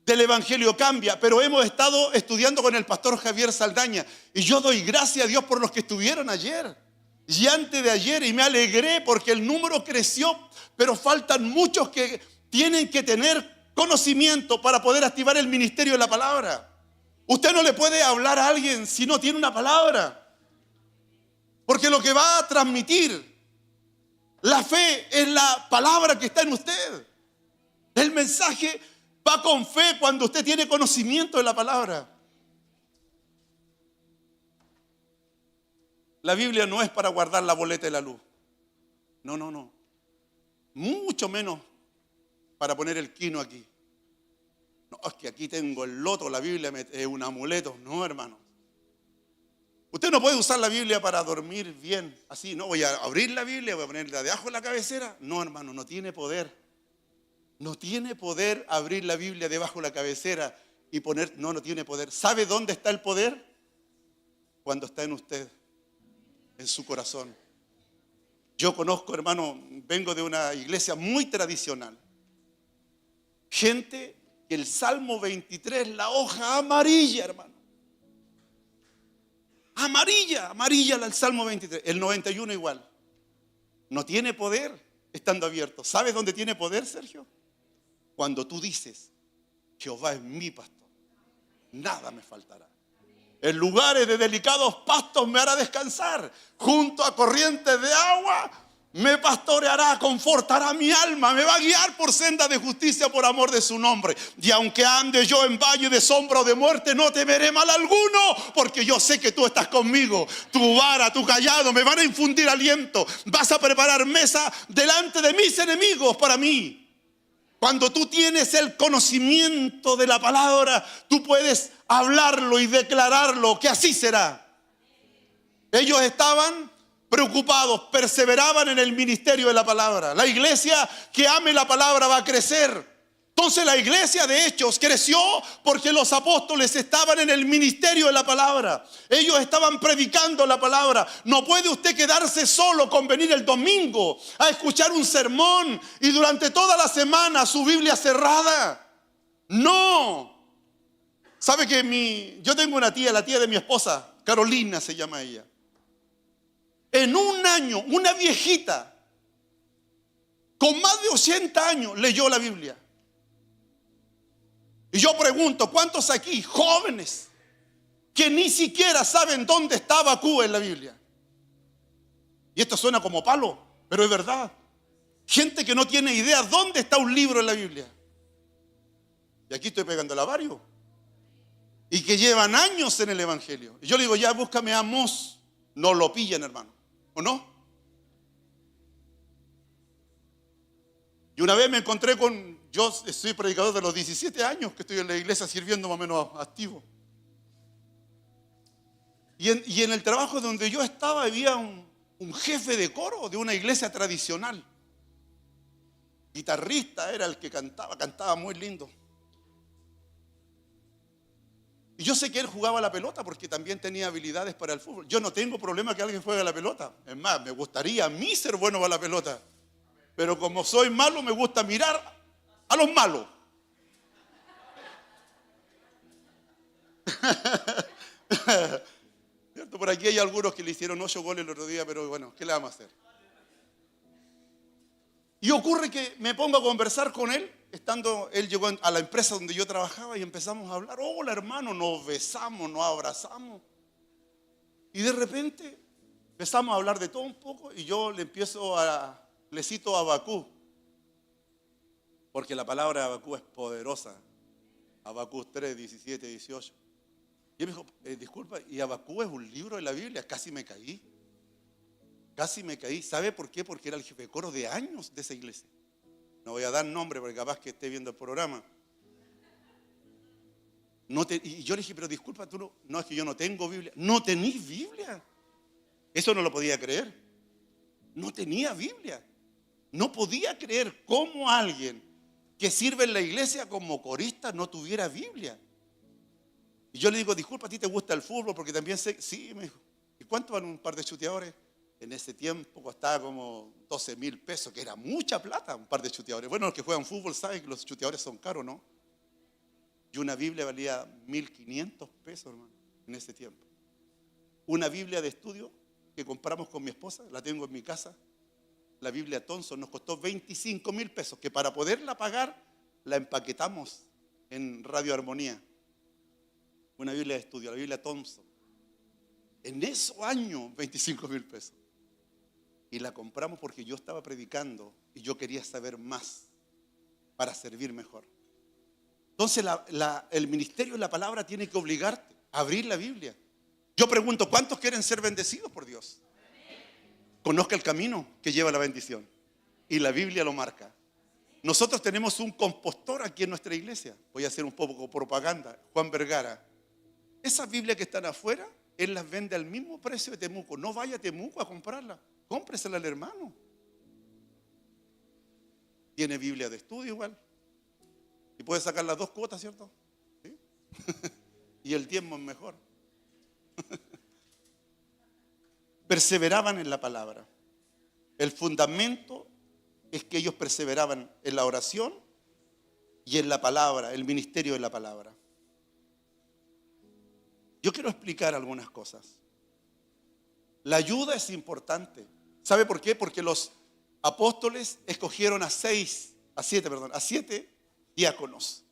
del Evangelio Cambia. Pero hemos estado estudiando con el pastor Javier Saldaña. Y yo doy gracias a Dios por los que estuvieron ayer y antes de ayer, y me alegré porque el número creció, pero faltan muchos que tienen que tener conocimiento para poder activar el ministerio de la palabra. Usted no le puede hablar a alguien si no tiene una palabra. Porque lo que va a transmitir la fe es la palabra que está en usted. El mensaje va con fe cuando usted tiene conocimiento de la palabra. La Biblia no es para guardar la boleta de la luz. No, no, no. Mucho menos para poner el quino aquí. No, es que aquí tengo el loto, la Biblia es un amuleto. No, hermano. Usted no puede usar la Biblia para dormir bien. Así, no voy a abrir la Biblia, voy a ponerla debajo de la cabecera. No, hermano, no tiene poder. No tiene poder abrir la Biblia debajo de la cabecera y poner, no tiene poder. ¿Sabe dónde está el poder? Cuando está en usted, en su corazón. Yo conozco, hermano, vengo de una iglesia muy tradicional. Gente que el Salmo 23, la hoja amarilla, hermano. Amarilla, amarilla el Salmo 23. El 91 igual. No tiene poder estando abierto. ¿Sabes dónde tiene poder, Sergio? Cuando tú dices, Jehová es mi pastor, nada me faltará. En lugares de delicados pastos me hará descansar. Junto a corrientes de agua me pastoreará, confortará mi alma. Me va a guiar por senda de justicia por amor de su nombre. Y aunque ande yo en valle de sombra o de muerte, no temeré mal alguno, porque yo sé que tú estás conmigo. Tu vara, tu callado me van a infundir aliento. Vas a preparar mesa delante de mis enemigos para mí. Cuando tú tienes el conocimiento de la palabra, tú puedes hablarlo y declararlo, que así será. Ellos estaban preocupados, perseveraban en el ministerio de la palabra. La iglesia que ame la palabra va a crecer. Entonces la iglesia de Hechos creció porque los apóstoles estaban en el ministerio de la palabra. Ellos estaban predicando la palabra. No puede usted quedarse solo con venir el domingo a escuchar un sermón y durante toda la semana su Biblia cerrada. No. ¿Sabe que yo tengo una tía, la tía de mi esposa, Carolina se llama ella? En un año, una viejita con más de 80 años leyó la Biblia. Y yo pregunto, ¿cuántos aquí, jóvenes, que ni siquiera saben dónde está Habacuc en la Biblia? Y esto suena como palo, pero es verdad. Gente que no tiene idea dónde está un libro en la Biblia. Y aquí estoy pegándole a varios. Y que llevan años en el Evangelio. Y yo le digo, ya búscame a Amós. No lo pillan, hermano. ¿O no? Y una vez me encontré yo soy predicador de los 17 años que estoy en la iglesia sirviendo más o menos activo. Y en el trabajo donde yo estaba había un jefe de coro de una iglesia tradicional. Guitarrista era el que cantaba muy lindo. Y yo sé que él jugaba la pelota porque también tenía habilidades para el fútbol. Yo no tengo problema que alguien juegue la pelota. Es más, me gustaría a mí ser bueno para la pelota. Pero como soy malo, me gusta mirar a los malos. Por aquí hay algunos que le hicieron 8 goles el otro día, pero bueno, ¿qué le vamos a hacer? Y ocurre que me pongo a conversar con él, él llegó a la empresa donde yo trabajaba y empezamos a hablar. Hola, hermano, nos besamos, nos abrazamos. Y de repente empezamos a hablar de todo un poco y yo le cito a Habacuc, porque la palabra de Habacuc es poderosa. Habacuc 3, 17, 18. Y él me dijo, disculpa, y Habacuc es un libro de la Biblia. Casi me caí. Casi me caí. ¿Sabe por qué? Porque era el jefe de coro de años de esa iglesia. No voy a dar nombre porque capaz que esté viendo el programa. Y yo le dije, pero disculpa, no, es que yo no tengo Biblia. ¿No tenís Biblia? Eso no lo podía creer. No tenía Biblia. No podía creer cómo alguien que sirve en la iglesia como corista no tuviera Biblia. Y yo le digo, disculpa, ¿a ti te gusta el fútbol? Porque también sé, sí, me dijo. ¿Y cuánto van un par de chuteadores? En ese tiempo costaba como 12,000 pesos, que era mucha plata un par de chuteadores. Bueno, los que juegan fútbol saben que los chuteadores son caros, ¿no? Y una Biblia valía 1,500 pesos, hermano, en ese tiempo. Una Biblia de estudio que compramos con mi esposa, la tengo en mi casa. La Biblia Thompson nos costó 25,000 pesos, que para poderla pagar la empaquetamos en Radio Armonía. Una Biblia de estudio, la Biblia Thompson. En esos años, 25,000 pesos. Y la compramos porque yo estaba predicando y yo quería saber más para servir mejor. Entonces el ministerio de la palabra tiene que obligarte a abrir la Biblia. Yo pregunto, ¿cuántos quieren ser bendecidos por Dios? Conozca el camino que lleva a la bendición. Y la Biblia lo marca. Nosotros tenemos un compostor aquí en nuestra iglesia. Voy a hacer un poco de propaganda. Juan Vergara. Esas Biblias que están afuera, él las vende al mismo precio de Temuco. No vaya a Temuco a comprarla. Cómpresela al hermano. Tiene Biblia de estudio igual. Y puede sacar las 2 cuotas, ¿cierto? ¿Sí? Y el diezmo es mejor. Perseveraban en la palabra. El fundamento es que ellos perseveraban en la oración y en la palabra, el ministerio de la palabra. Yo quiero explicar algunas cosas. La ayuda es importante. ¿Sabe por qué? Porque los apóstoles escogieron a 7 diáconos.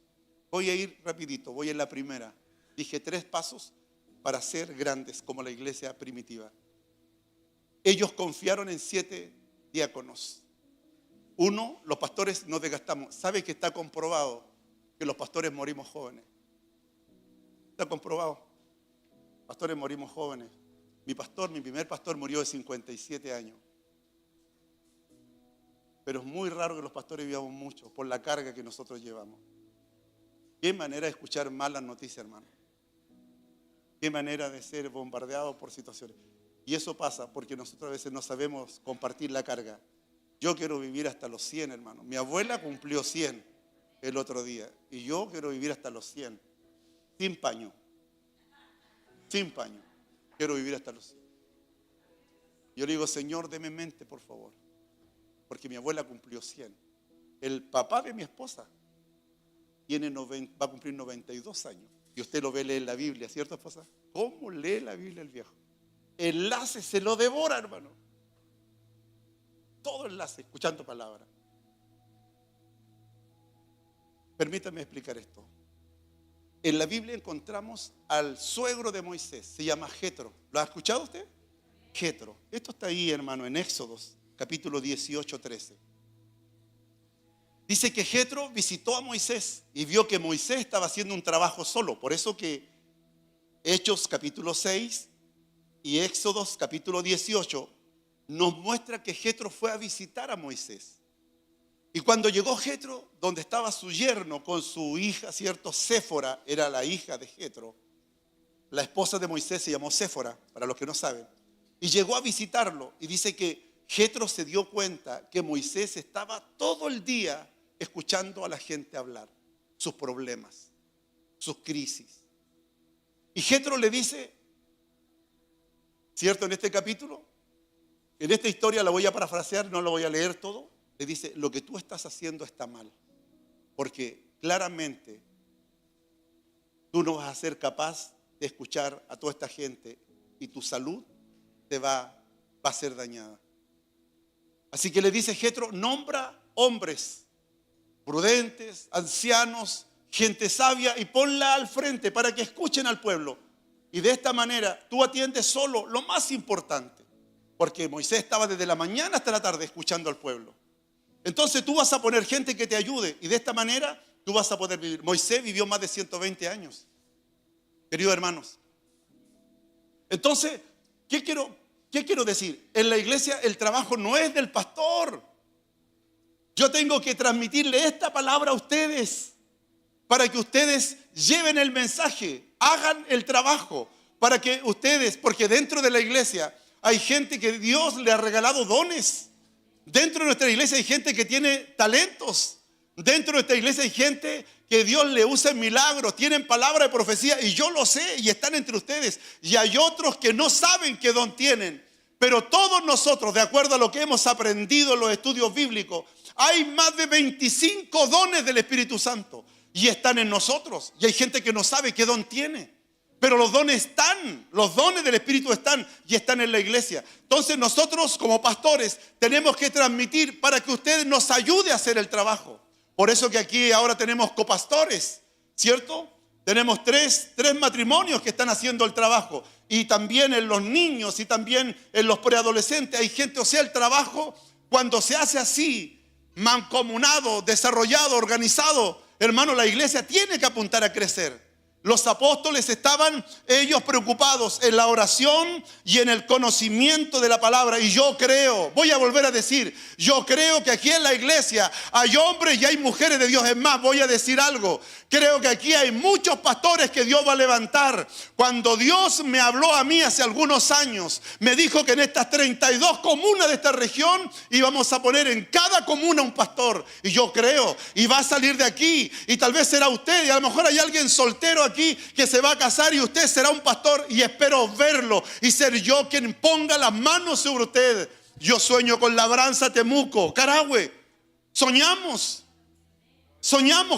Voy a ir rapidito, voy en la primera. Dije 3 pasos para ser grandes como la iglesia primitiva. Ellos confiaron en 7 diáconos. 1, los pastores nos desgastamos. ¿Sabe que está comprobado que los pastores morimos jóvenes? Está comprobado. Pastores morimos jóvenes. Mi primer pastor murió de 57 años. Pero es muy raro que los pastores vivamos mucho por la carga que nosotros llevamos. Qué manera de escuchar malas noticias, hermano. Qué manera de ser bombardeados por situaciones. Y eso pasa porque nosotros a veces no sabemos compartir la carga. Yo quiero vivir hasta los 100, hermano. Mi abuela cumplió 100 el otro día. Y yo quiero vivir hasta los 100. Sin paño. Sin paño. Quiero vivir hasta los 100. Yo le digo, Señor, deme mente, por favor. Porque mi abuela cumplió 100. El papá de mi esposa va a cumplir 92 años. Y usted lo ve leer la Biblia, ¿cierto, esposa? ¿Cómo lee la Biblia el viejo? Enlace se lo devora, hermano. Todo enlace, escuchando palabra. Permítame explicar esto. En la Biblia encontramos al suegro de Moisés, se llama Jetro. ¿Lo ha escuchado usted? Jetro. Esto está ahí, hermano, en Éxodos, capítulo 18, 13. Dice que Jetro visitó a Moisés y vio que Moisés estaba haciendo un trabajo solo. Por eso que Hechos capítulo 6 y Éxodos capítulo 18 nos muestra que Jetro fue a visitar a Moisés. Y cuando llegó Jetro, donde estaba su yerno con su hija, ¿cierto? Séfora era la hija de Jetro. La esposa de Moisés se llamó Séfora, para los que no saben. Y llegó a visitarlo y dice que Jetro se dio cuenta que Moisés estaba todo el día escuchando a la gente hablar, sus problemas, sus crisis. Y Jetro le dice, ¿cierto? En este capítulo, en esta historia la voy a parafrasear, no lo voy a leer todo. Le dice, lo que tú estás haciendo está mal, porque claramente tú no vas a ser capaz de escuchar a toda esta gente y tu salud te va a ser dañada. Así que le dice Jetro, nombra hombres prudentes, ancianos, gente sabia y ponla al frente para que escuchen al pueblo. Y de esta manera tú atiendes solo lo más importante, porque Moisés estaba desde la mañana hasta la tarde escuchando al pueblo. Entonces tú vas a poner gente que te ayude y de esta manera tú vas a poder vivir. Moisés vivió más de 120 años, queridos hermanos. Entonces, ¿qué quiero decir? En la iglesia el trabajo no es del pastor. Yo tengo que transmitirle esta palabra a ustedes para que ustedes lleven el mensaje, hagan el trabajo, para que ustedes, porque dentro de la iglesia hay gente que Dios le ha regalado dones. Dentro de nuestra iglesia hay gente que tiene talentos. Dentro de nuestra iglesia hay gente que Dios le usa en milagros, tienen palabra de profecía y yo lo sé y están entre ustedes. Y hay otros que no saben qué don tienen. Pero todos nosotros, de acuerdo a lo que hemos aprendido en los estudios bíblicos, hay más de 25 dones del Espíritu Santo y están en nosotros. Y hay gente que no sabe qué don tiene. Pero los dones están, los dones del Espíritu están y están en la iglesia. Entonces nosotros como pastores tenemos que transmitir para que ustedes nos ayuden a hacer el trabajo. Por eso que aquí ahora tenemos copastores, ¿cierto? Tenemos tres matrimonios que están haciendo el trabajo. Y también en los niños y también en los preadolescentes hay gente. O sea, el trabajo cuando se hace así, mancomunado, desarrollado, organizado, hermano, la iglesia tiene que apuntar a crecer. Los apóstoles estaban ellos preocupados en la oración y en el conocimiento de la palabra. Y yo creo, voy a volver a decir, yo creo que aquí en la iglesia hay hombres y hay mujeres de Dios. Es más, voy a decir algo. Creo que aquí hay muchos pastores que Dios va a levantar. Cuando Dios me habló a mí hace algunos años, me dijo que en estas 32 comunas de esta región íbamos a poner en cada comuna un pastor. Y yo creo, y va a salir de aquí, y tal vez será usted, y a lo mejor hay alguien soltero aquí que se va a casar y usted será un pastor, y espero verlo y ser yo quien ponga las manos sobre usted. Yo sueño con Labranza, Temuco, Carahue. Soñamos,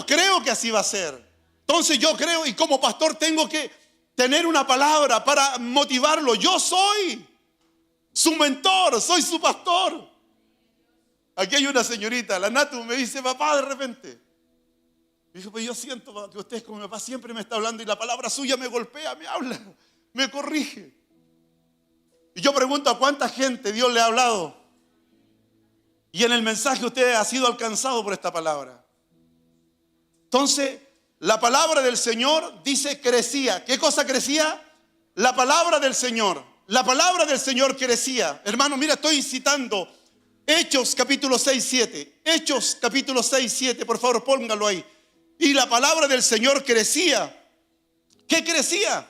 creo que así va a ser. Entonces yo creo, y como pastor tengo que tener una palabra para motivarlo. Yo soy su mentor, soy su pastor. Aquí hay una señorita, la Natu, me dice, papá, de repente. Dijo, pues yo siento que usted como mi papá siempre me está hablando y la palabra suya me golpea, me habla, me corrige. Y yo pregunto, ¿a cuánta gente Dios le ha hablado? Y en el mensaje usted ha sido alcanzado por esta palabra. Entonces, la palabra del Señor dice crecía. ¿Qué cosa crecía? La palabra del Señor. La palabra del Señor crecía. Hermano, mira, estoy citando Hechos capítulo 6, 7. Hechos capítulo 6, 7. Por favor, póngalo ahí. Y la palabra del Señor crecía. ¿Qué crecía?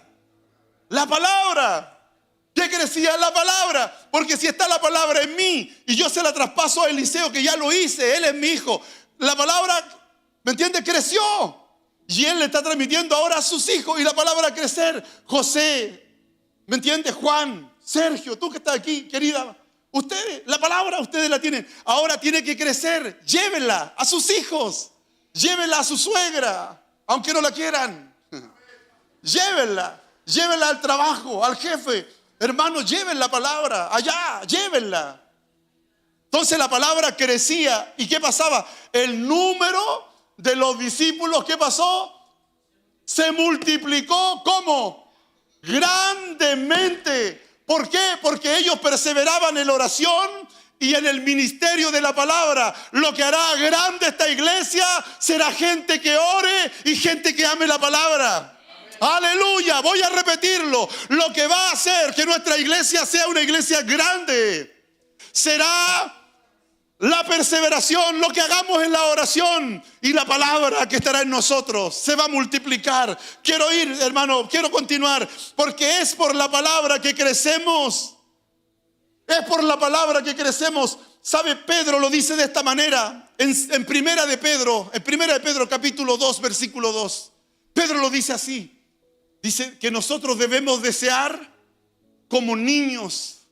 La palabra. ¿Qué crecía? La palabra. Porque si está la palabra en mí y yo se la traspaso a Eliseo, que ya lo hice, él es mi hijo. La palabra, ¿me entiende? Creció. Y él le está transmitiendo ahora a sus hijos. Y la palabra crecer. José, ¿me entiende? Juan, Sergio, tú que estás aquí, querida. Ustedes, la palabra ustedes la tienen. Ahora tiene que crecer. Llévenla a sus hijos. Llévenla a su suegra, aunque no la quieran. Llévenla al trabajo, al jefe. Hermano, lleven la palabra allá, llévenla. Entonces la palabra crecía. ¿Y qué pasaba? El número de los discípulos, ¿qué pasó? Se multiplicó, ¿cómo? Grandemente. ¿Por qué? Porque ellos perseveraban en la oración y en el ministerio de la palabra. Lo que hará grande esta iglesia será gente que ore y gente que ame la palabra. Aleluya, voy a repetirlo. Lo que va a hacer que nuestra iglesia sea una iglesia grande será la perseveración, lo que hagamos en la oración y la palabra que estará en nosotros se va a multiplicar. Quiero ir, hermano, quiero continuar, porque es por la palabra que crecemos. Es por la palabra que crecemos. ¿Sabe? Pedro lo dice de esta manera en Primera de Pedro capítulo 2, versículo 2. Pedro lo dice así. Dice que nosotros debemos desear como niños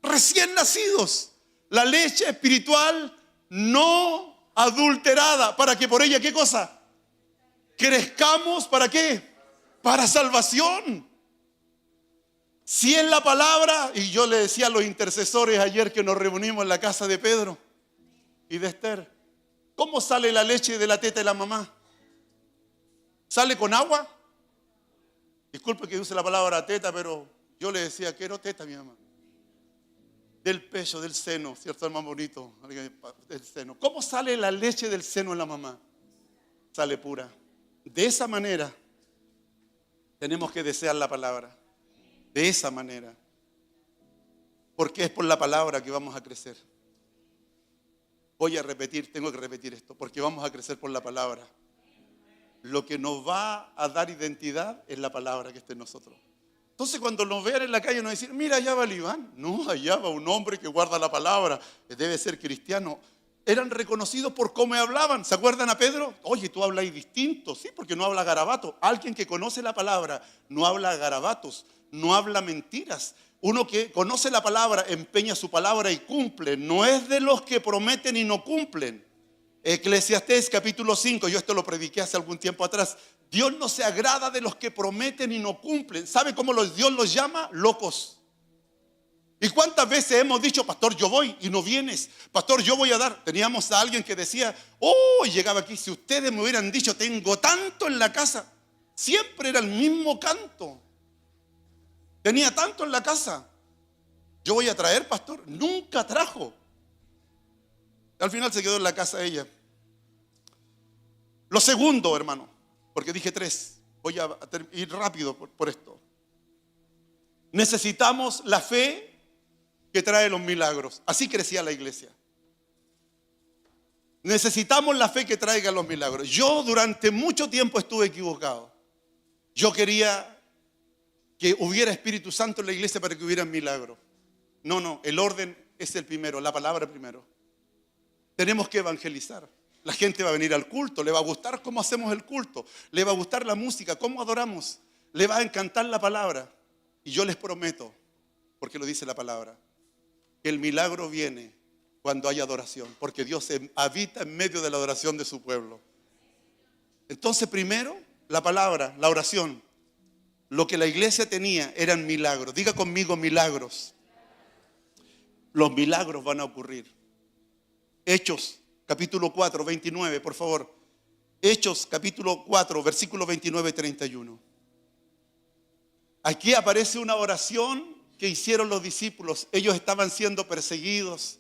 recién nacidos la leche espiritual no adulterada, para que por ella, ¿qué cosa? Crezcamos, ¿para qué? Para salvación. Si en la palabra, y yo le decía a los intercesores ayer que nos reunimos en la casa de Pedro y de Esther, ¿cómo sale la leche de la teta de la mamá? ¿Sale con agua? Disculpe que use la palabra teta, pero yo le decía, quiero teta, mi mamá. Del pecho, del seno, ¿cierto? El más bonito, del seno. ¿Cómo sale la leche del seno en la mamá? Sale pura. De esa manera tenemos que desear la palabra. De esa manera. Porque es por la palabra que vamos a crecer. Voy a repetir, tengo que repetir esto, porque vamos a crecer por la palabra. Lo que nos va a dar identidad es la palabra que está en nosotros. Entonces cuando nos vean en la calle nos dicen, mira, allá va el Iván. No, allá va un hombre que guarda la palabra, que debe ser cristiano. Eran reconocidos por cómo hablaban. ¿Se acuerdan a Pedro? Oye, tú hablas distinto. Sí, porque no habla garabato. Alguien que conoce la palabra no habla garabatos, no habla mentiras. Uno que conoce la palabra, empeña su palabra y cumple. No es de los que prometen y no cumplen. Eclesiastés capítulo 5, yo esto lo prediqué hace algún tiempo atrás. Dios no se agrada de los que prometen y no cumplen. ¿Sabe cómo Dios los llama? Locos. ¿Y cuántas veces hemos dicho, pastor, yo voy y no vienes? Pastor, yo voy a dar. Teníamos a alguien que decía, oh, y llegaba aquí, si ustedes me hubieran dicho, tengo tanto en la casa. Siempre era el mismo canto. Tenía tanto en la casa. Yo voy a traer, pastor. Nunca trajo. Al final se quedó en la casa ella. Lo segundo, hermano, porque dije 3. Voy a ir rápido por esto. Necesitamos la fe que trae los milagros. Así crecía la iglesia. Necesitamos la fe que traiga los milagros. Yo durante mucho tiempo estuve equivocado. Yo quería que hubiera Espíritu Santo en la iglesia para que hubiera milagros. No, el orden es el primero, la palabra primero. Tenemos que evangelizar. La gente va a venir al culto, le va a gustar cómo hacemos el culto, le va a gustar la música, cómo adoramos, le va a encantar la palabra. Y yo les prometo, porque lo dice la palabra, que el milagro viene cuando hay adoración, porque Dios habita en medio de la adoración de su pueblo. Entonces, primero, la palabra, la oración. Lo que la iglesia tenía eran milagros. Diga conmigo, milagros. Los milagros van a ocurrir. Hechos, capítulo 4, 29, por favor. Hechos, capítulo 4, versículo 29, 31. Aquí aparece una oración que hicieron los discípulos. Ellos estaban siendo perseguidos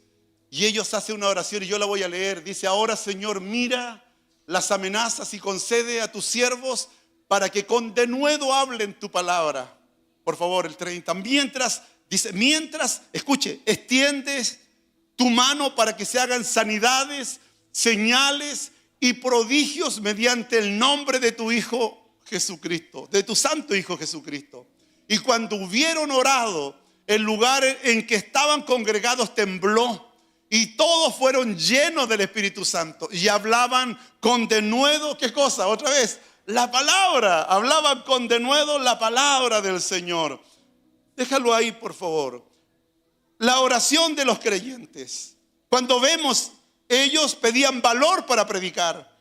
y ellos hacen una oración y yo la voy a leer. Dice, ahora Señor, mira las amenazas y concede a tus siervos para que con denuedo hablen tu palabra. Por favor, el 30. Mientras, escuche, extiendes tu mano para que se hagan sanidades, señales y prodigios mediante el nombre de tu Hijo Jesucristo, de tu Santo Hijo Jesucristo. Y cuando hubieron orado, el lugar en que estaban congregados tembló y todos fueron llenos del Espíritu Santo y hablaban con denuedo, ¿qué cosa? Otra vez, la palabra, hablaban con denuedo la palabra del Señor. Déjalo ahí, por favor. La oración de los creyentes. Cuando vemos, ellos pedían valor para predicar.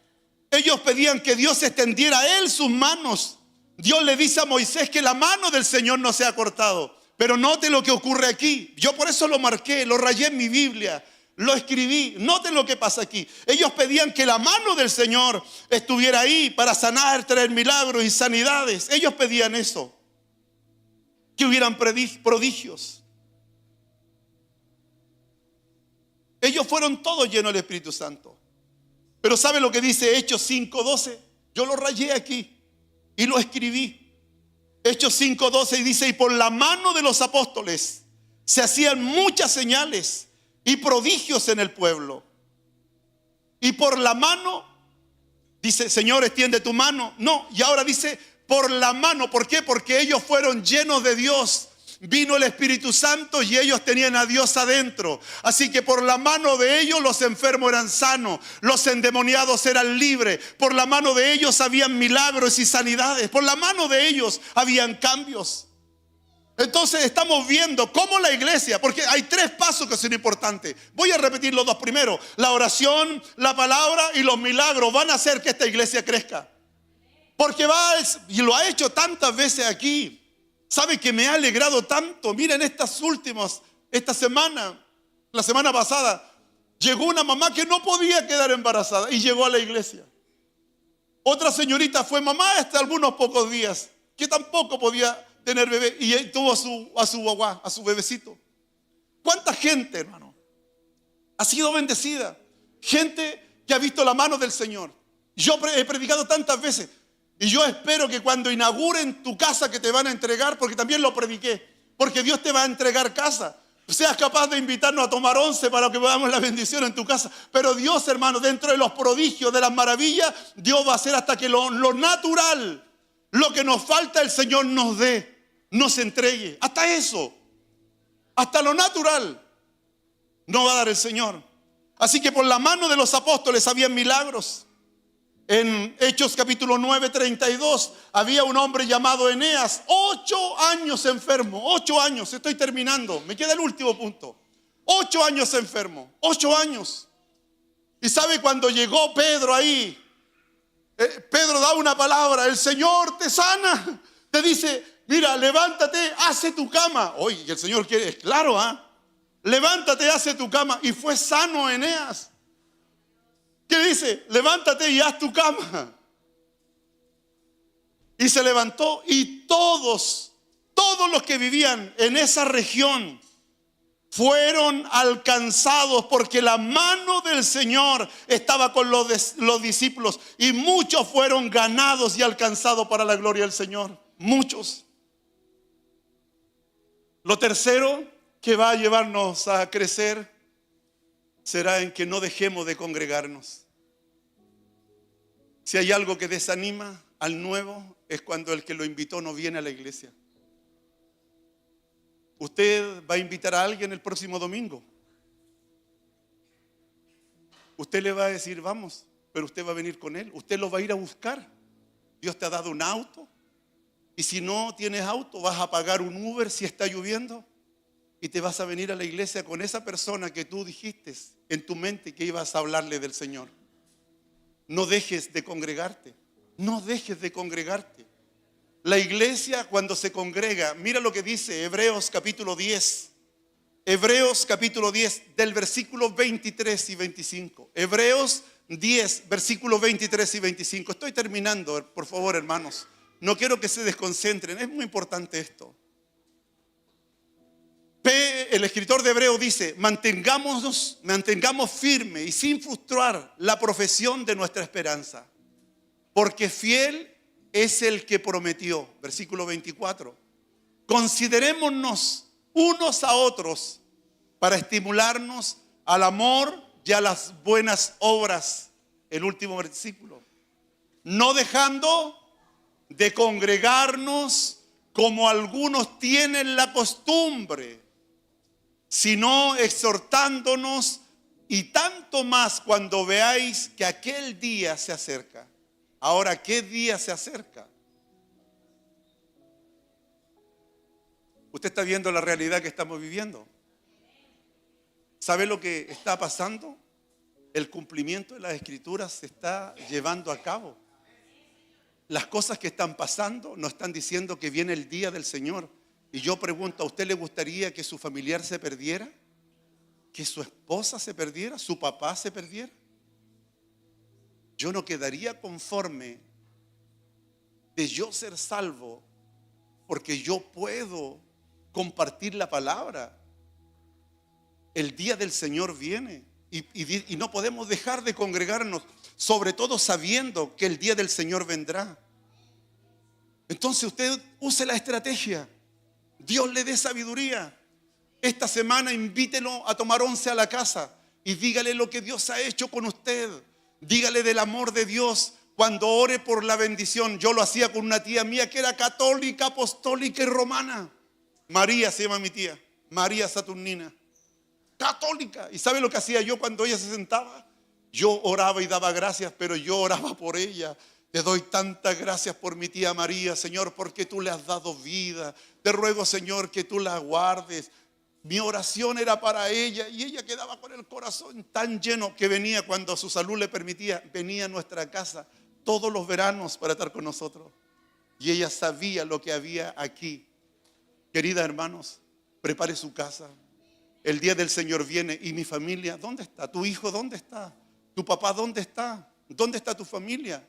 Ellos pedían que Dios extendiera a él sus manos. Dios le dice a Moisés que la mano del Señor no se ha cortado. Pero note lo que ocurre aquí. Yo por eso lo marqué, lo rayé en mi Biblia, lo escribí. Noten lo que pasa aquí. Ellos pedían que la mano del Señor estuviera ahí para sanar, traer milagros y sanidades. Ellos pedían eso. Que hubieran prodigios. Ellos fueron todos llenos del Espíritu Santo. Pero ¿sabe lo que dice Hechos 5:12? Yo lo rayé aquí y lo escribí. Hechos 5:12 y dice, y por la mano de los apóstoles se hacían muchas señales y prodigios en el pueblo. Y por la mano, dice, Señor, extiende tu mano. No, y ahora dice, por la mano. ¿Por qué? Porque ellos fueron llenos de Dios. Vino el Espíritu Santo y ellos tenían a Dios adentro. Así que por la mano de ellos los enfermos eran sanos, los endemoniados eran libres. Por la mano de ellos habían milagros y sanidades. Por la mano de ellos habían cambios. Entonces estamos viendo cómo la iglesia, porque hay 3 pasos que son importantes. Voy a repetir los 2 primeros. La oración, la palabra y los milagros van a hacer que esta iglesia crezca. Porque y lo ha hecho tantas veces aquí. ¿Sabe que me ha alegrado tanto? Miren esta semana, la semana pasada, llegó una mamá que no podía quedar embarazada y llegó a la iglesia. Otra señorita fue mamá hasta algunos pocos días, que tampoco podía tener bebé y tuvo a su guagua, a su bebecito. ¿Cuánta gente, hermano, ha sido bendecida? Gente que ha visto la mano del Señor. Yo he predicado tantas veces. Y yo espero que cuando inauguren tu casa que te van a entregar, porque también lo prediqué, porque Dios te va a entregar casa, seas capaz de invitarnos a tomar 11 para que podamos la bendición en tu casa. Pero Dios, hermano, dentro de los prodigios, de las maravillas, Dios va a hacer hasta que lo natural, lo que nos falta, el Señor nos dé, nos entregue. Hasta eso, hasta lo natural, nos va a dar el Señor. Así que por la mano de los apóstoles había milagros. En Hechos capítulo 9, 32, había un hombre llamado Eneas, 8 años enfermo, 8 años, estoy terminando, me queda el último punto. 8 años enfermo, 8 años. Y sabe, cuando llegó Pedro ahí, Pedro da una palabra, el Señor te sana, te dice, Mira, levántate, hace tu cama. Oye, y el Señor quiere, es claro, levántate, hace tu cama. Y fue sano Eneas. ¿Qué dice? Levántate y haz tu cama. Y se levantó, y todos los que vivían en esa región fueron alcanzados, porque la mano del Señor estaba con los discípulos, y muchos fueron ganados y alcanzados para la gloria del Señor. Muchos. Lo tercero que va a llevarnos a crecer será en que no dejemos de congregarnos. Si hay algo que desanima al nuevo, es cuando el que lo invitó no viene a la iglesia. Usted va a invitar a alguien el próximo domingo. Usted le va a decir, vamos, pero usted va a venir con él. Usted lo va a ir a buscar. Dios te ha dado un auto. Y si no tienes auto, vas a pagar un Uber si está lloviendo. Y te vas a venir a la iglesia con esa persona que tú dijiste en tu mente que ibas a hablarle del Señor. No dejes de congregarte. No dejes de congregarte. La iglesia, cuando se congrega, mira lo que dice Hebreos capítulo 10. Hebreos capítulo 10 del versículo 23 y 25. Hebreos 10, versículos 23 y 25. Estoy terminando, por favor, hermanos. No quiero que se desconcentren. Es muy importante esto. El escritor de Hebreos dice, mantengamos firme y sin frustrar la profesión de nuestra esperanza. Porque fiel es el que prometió. Versículo 24. Considerémonos unos a otros para estimularnos al amor y a las buenas obras. El último versículo. No dejando de congregarnos como algunos tienen la costumbre, sino exhortándonos, y tanto más cuando veáis que aquel día se acerca. Ahora, ¿qué día se acerca? Usted está viendo la realidad que estamos viviendo. ¿Sabe lo que está pasando? El cumplimiento de las Escrituras se está llevando a cabo. Las cosas que están pasando nos están diciendo que viene el día del Señor. Y yo pregunto, ¿a usted le gustaría que su familiar se perdiera? ¿Que su esposa se perdiera? ¿Su papá se perdiera? Yo no quedaría conforme de yo ser salvo porque yo puedo compartir la palabra. El día del Señor viene y no podemos dejar de congregarnos, sobre todo sabiendo que el día del Señor vendrá. Entonces usted use la estrategia. Dios le dé sabiduría. Esta semana invítelo a tomar once a la casa y dígale lo que Dios ha hecho con usted. Dígale del amor de Dios cuando ore por la bendición. Yo lo hacía con una tía mía que era católica, apostólica y romana. María se llama mi tía, María Saturnina. Católica. ¿Y sabe lo que hacía yo cuando ella se sentaba? Yo oraba y daba gracias, pero yo oraba por ella. Te doy tantas gracias por mi tía María, Señor, porque tú le has dado vida. Te ruego, Señor, que tú la guardes. Mi oración era para ella y ella quedaba con el corazón tan lleno que venía, cuando su salud le permitía, venía a nuestra casa todos los veranos para estar con nosotros. Y ella sabía lo que había aquí. Querida hermanos, prepare su casa. El día del Señor viene y mi familia, ¿dónde está? ¿Tu hijo dónde está? ¿Tu papá dónde está? ¿Dónde está tu familia?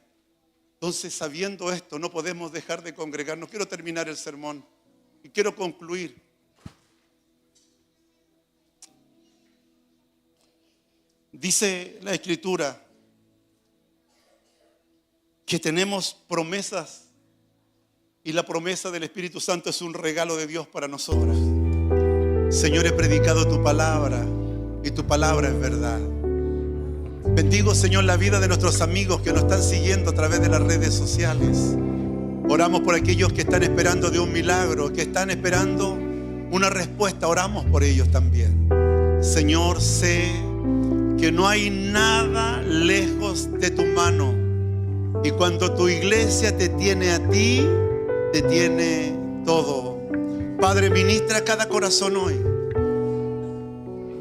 Entonces, sabiendo esto, no podemos dejar de congregarnos. Quiero terminar el sermón y quiero concluir. Dice la Escritura que tenemos promesas y la promesa del Espíritu Santo es un regalo de Dios para nosotros. Señor, he predicado tu palabra y tu palabra es verdad. Bendigo, Señor, la vida de nuestros amigos que nos están siguiendo a través de las redes sociales. Oramos por aquellos que están esperando de un milagro, que están esperando una respuesta. Oramos por ellos también. Señor, sé que no hay nada lejos de tu mano. Y cuando tu iglesia te tiene a ti, te tiene todo. Padre, ministra cada corazón hoy.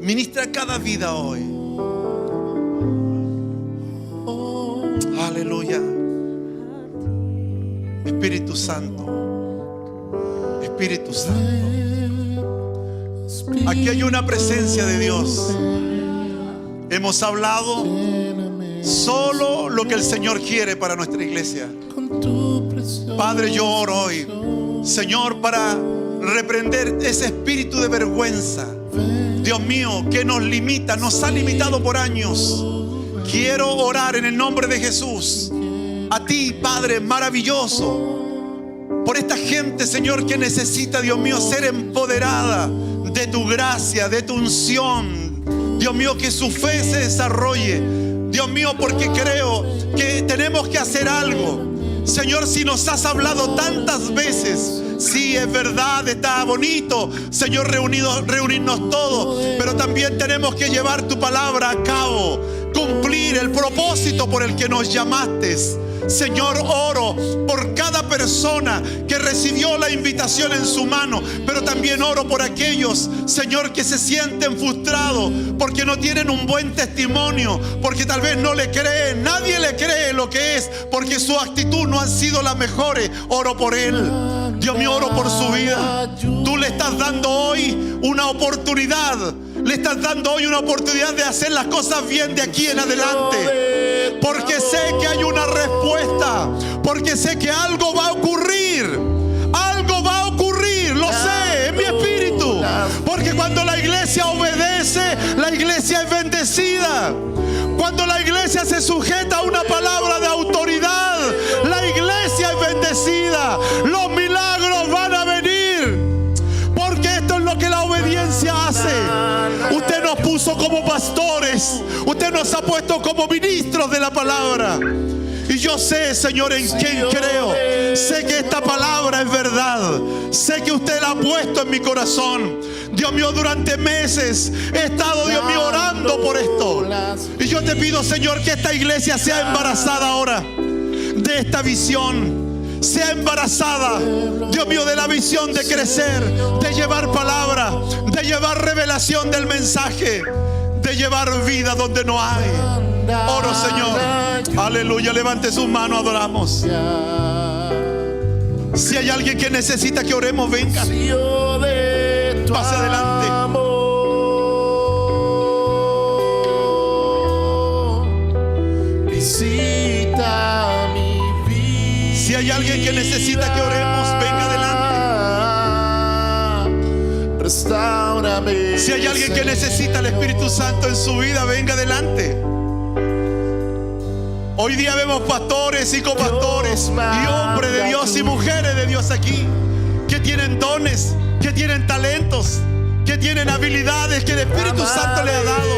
Ministra cada vida hoy. Aleluya. Espíritu Santo, Espíritu Santo. Aquí hay una presencia de Dios. Hemos hablado solo lo que el Señor quiere para nuestra iglesia. Padre, yo oro hoy, Señor, para reprender ese espíritu de vergüenza, Dios mío, que nos limita, nos ha limitado por años. Quiero orar en el nombre de Jesús a ti, Padre maravilloso, por esta gente, Señor, que necesita, Dios mío, ser empoderada de tu gracia, de tu unción. Dios mío, que su fe se desarrolle. Dios mío, porque creo que tenemos que hacer algo. Señor, si nos has hablado tantas veces, sí, es verdad, está bonito, Señor, reunirnos todos, pero también tenemos que llevar tu palabra a cabo, cumplir el propósito por el que nos llamaste. Señor, oro por cada persona que recibió la invitación en su mano, pero también oro por aquellos, Señor, que se sienten frustrados porque no tienen un buen testimonio, porque tal vez no le creen, nadie le cree lo que es, porque su actitud no ha sido la mejor. Oro por él. Dios mío, oro por su vida. Tú le estás dando hoy una oportunidad. Le estás dando hoy una oportunidad de hacer las cosas bien de aquí en adelante. Porque sé que hay una respuesta. Porque sé que algo va a ocurrir. Algo va a ocurrir. Lo sé en mi espíritu. Porque cuando la iglesia obedece, la iglesia es bendecida. Cuando la iglesia se sujeta a una palabra de autoridad, la iglesia es bendecida. Los milagros van a venir. Porque esto es lo que la obediencia hace. Usted nos puso como pastores. Usted nos ha puesto como ministros de la palabra. Y yo sé, Señor, en quién creo. Sé que esta palabra es verdad. Sé que usted la ha puesto en mi corazón. Dios mío, durante meses he estado, Dios mío, orando por esto. Y yo te pido, Señor, que esta iglesia sea embarazada ahora de esta visión. Sea embarazada, Dios mío, de la visión de crecer, de llevar palabra, de llevar revelación del mensaje, de llevar vida donde no hay. Oro, Señor. Aleluya, levante sus manos, adoramos. Si hay alguien que necesita que oremos, venga. Pase adelante.
Visita mi vida.
Si hay alguien que necesita que oremos, venga adelante.
Restáurame.
Si hay alguien que necesita el Espíritu Santo en su vida, venga adelante. Hoy día vemos pastores y copastores y hombres de Dios y mujeres de Dios aquí que tienen dones, que tienen talentos, que tienen habilidades que el Espíritu Santo le ha dado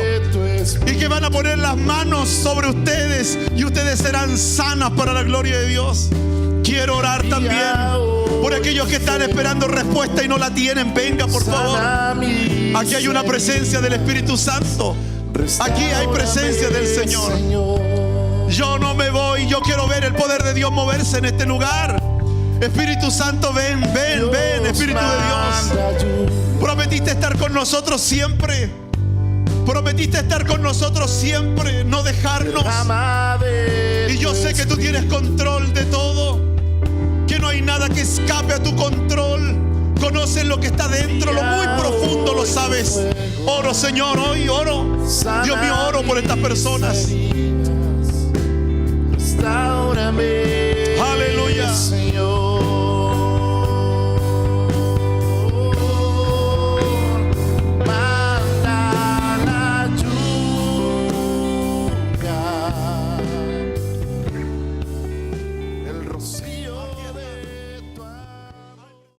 y que van a poner las manos sobre ustedes y ustedes serán sanas para la gloria de Dios. Quiero orar también por aquellos que están esperando respuesta y no la tienen. Venga, por favor. Aquí hay una presencia del Espíritu Santo. Aquí hay presencia del Señor. Yo no me voy, yo quiero ver el poder de Dios moverse en este lugar. Espíritu Santo, ven, ven, ven, Espíritu de Dios. Prometiste estar con nosotros siempre. Prometiste estar con nosotros siempre, no dejarnos. Y yo sé que tú tienes control de todo, que no hay nada que escape a tu control. Conoces lo que está dentro, lo muy profundo lo sabes. Oro, Señor, hoy oro. Dios mío, oro por estas personas.
Aleluya.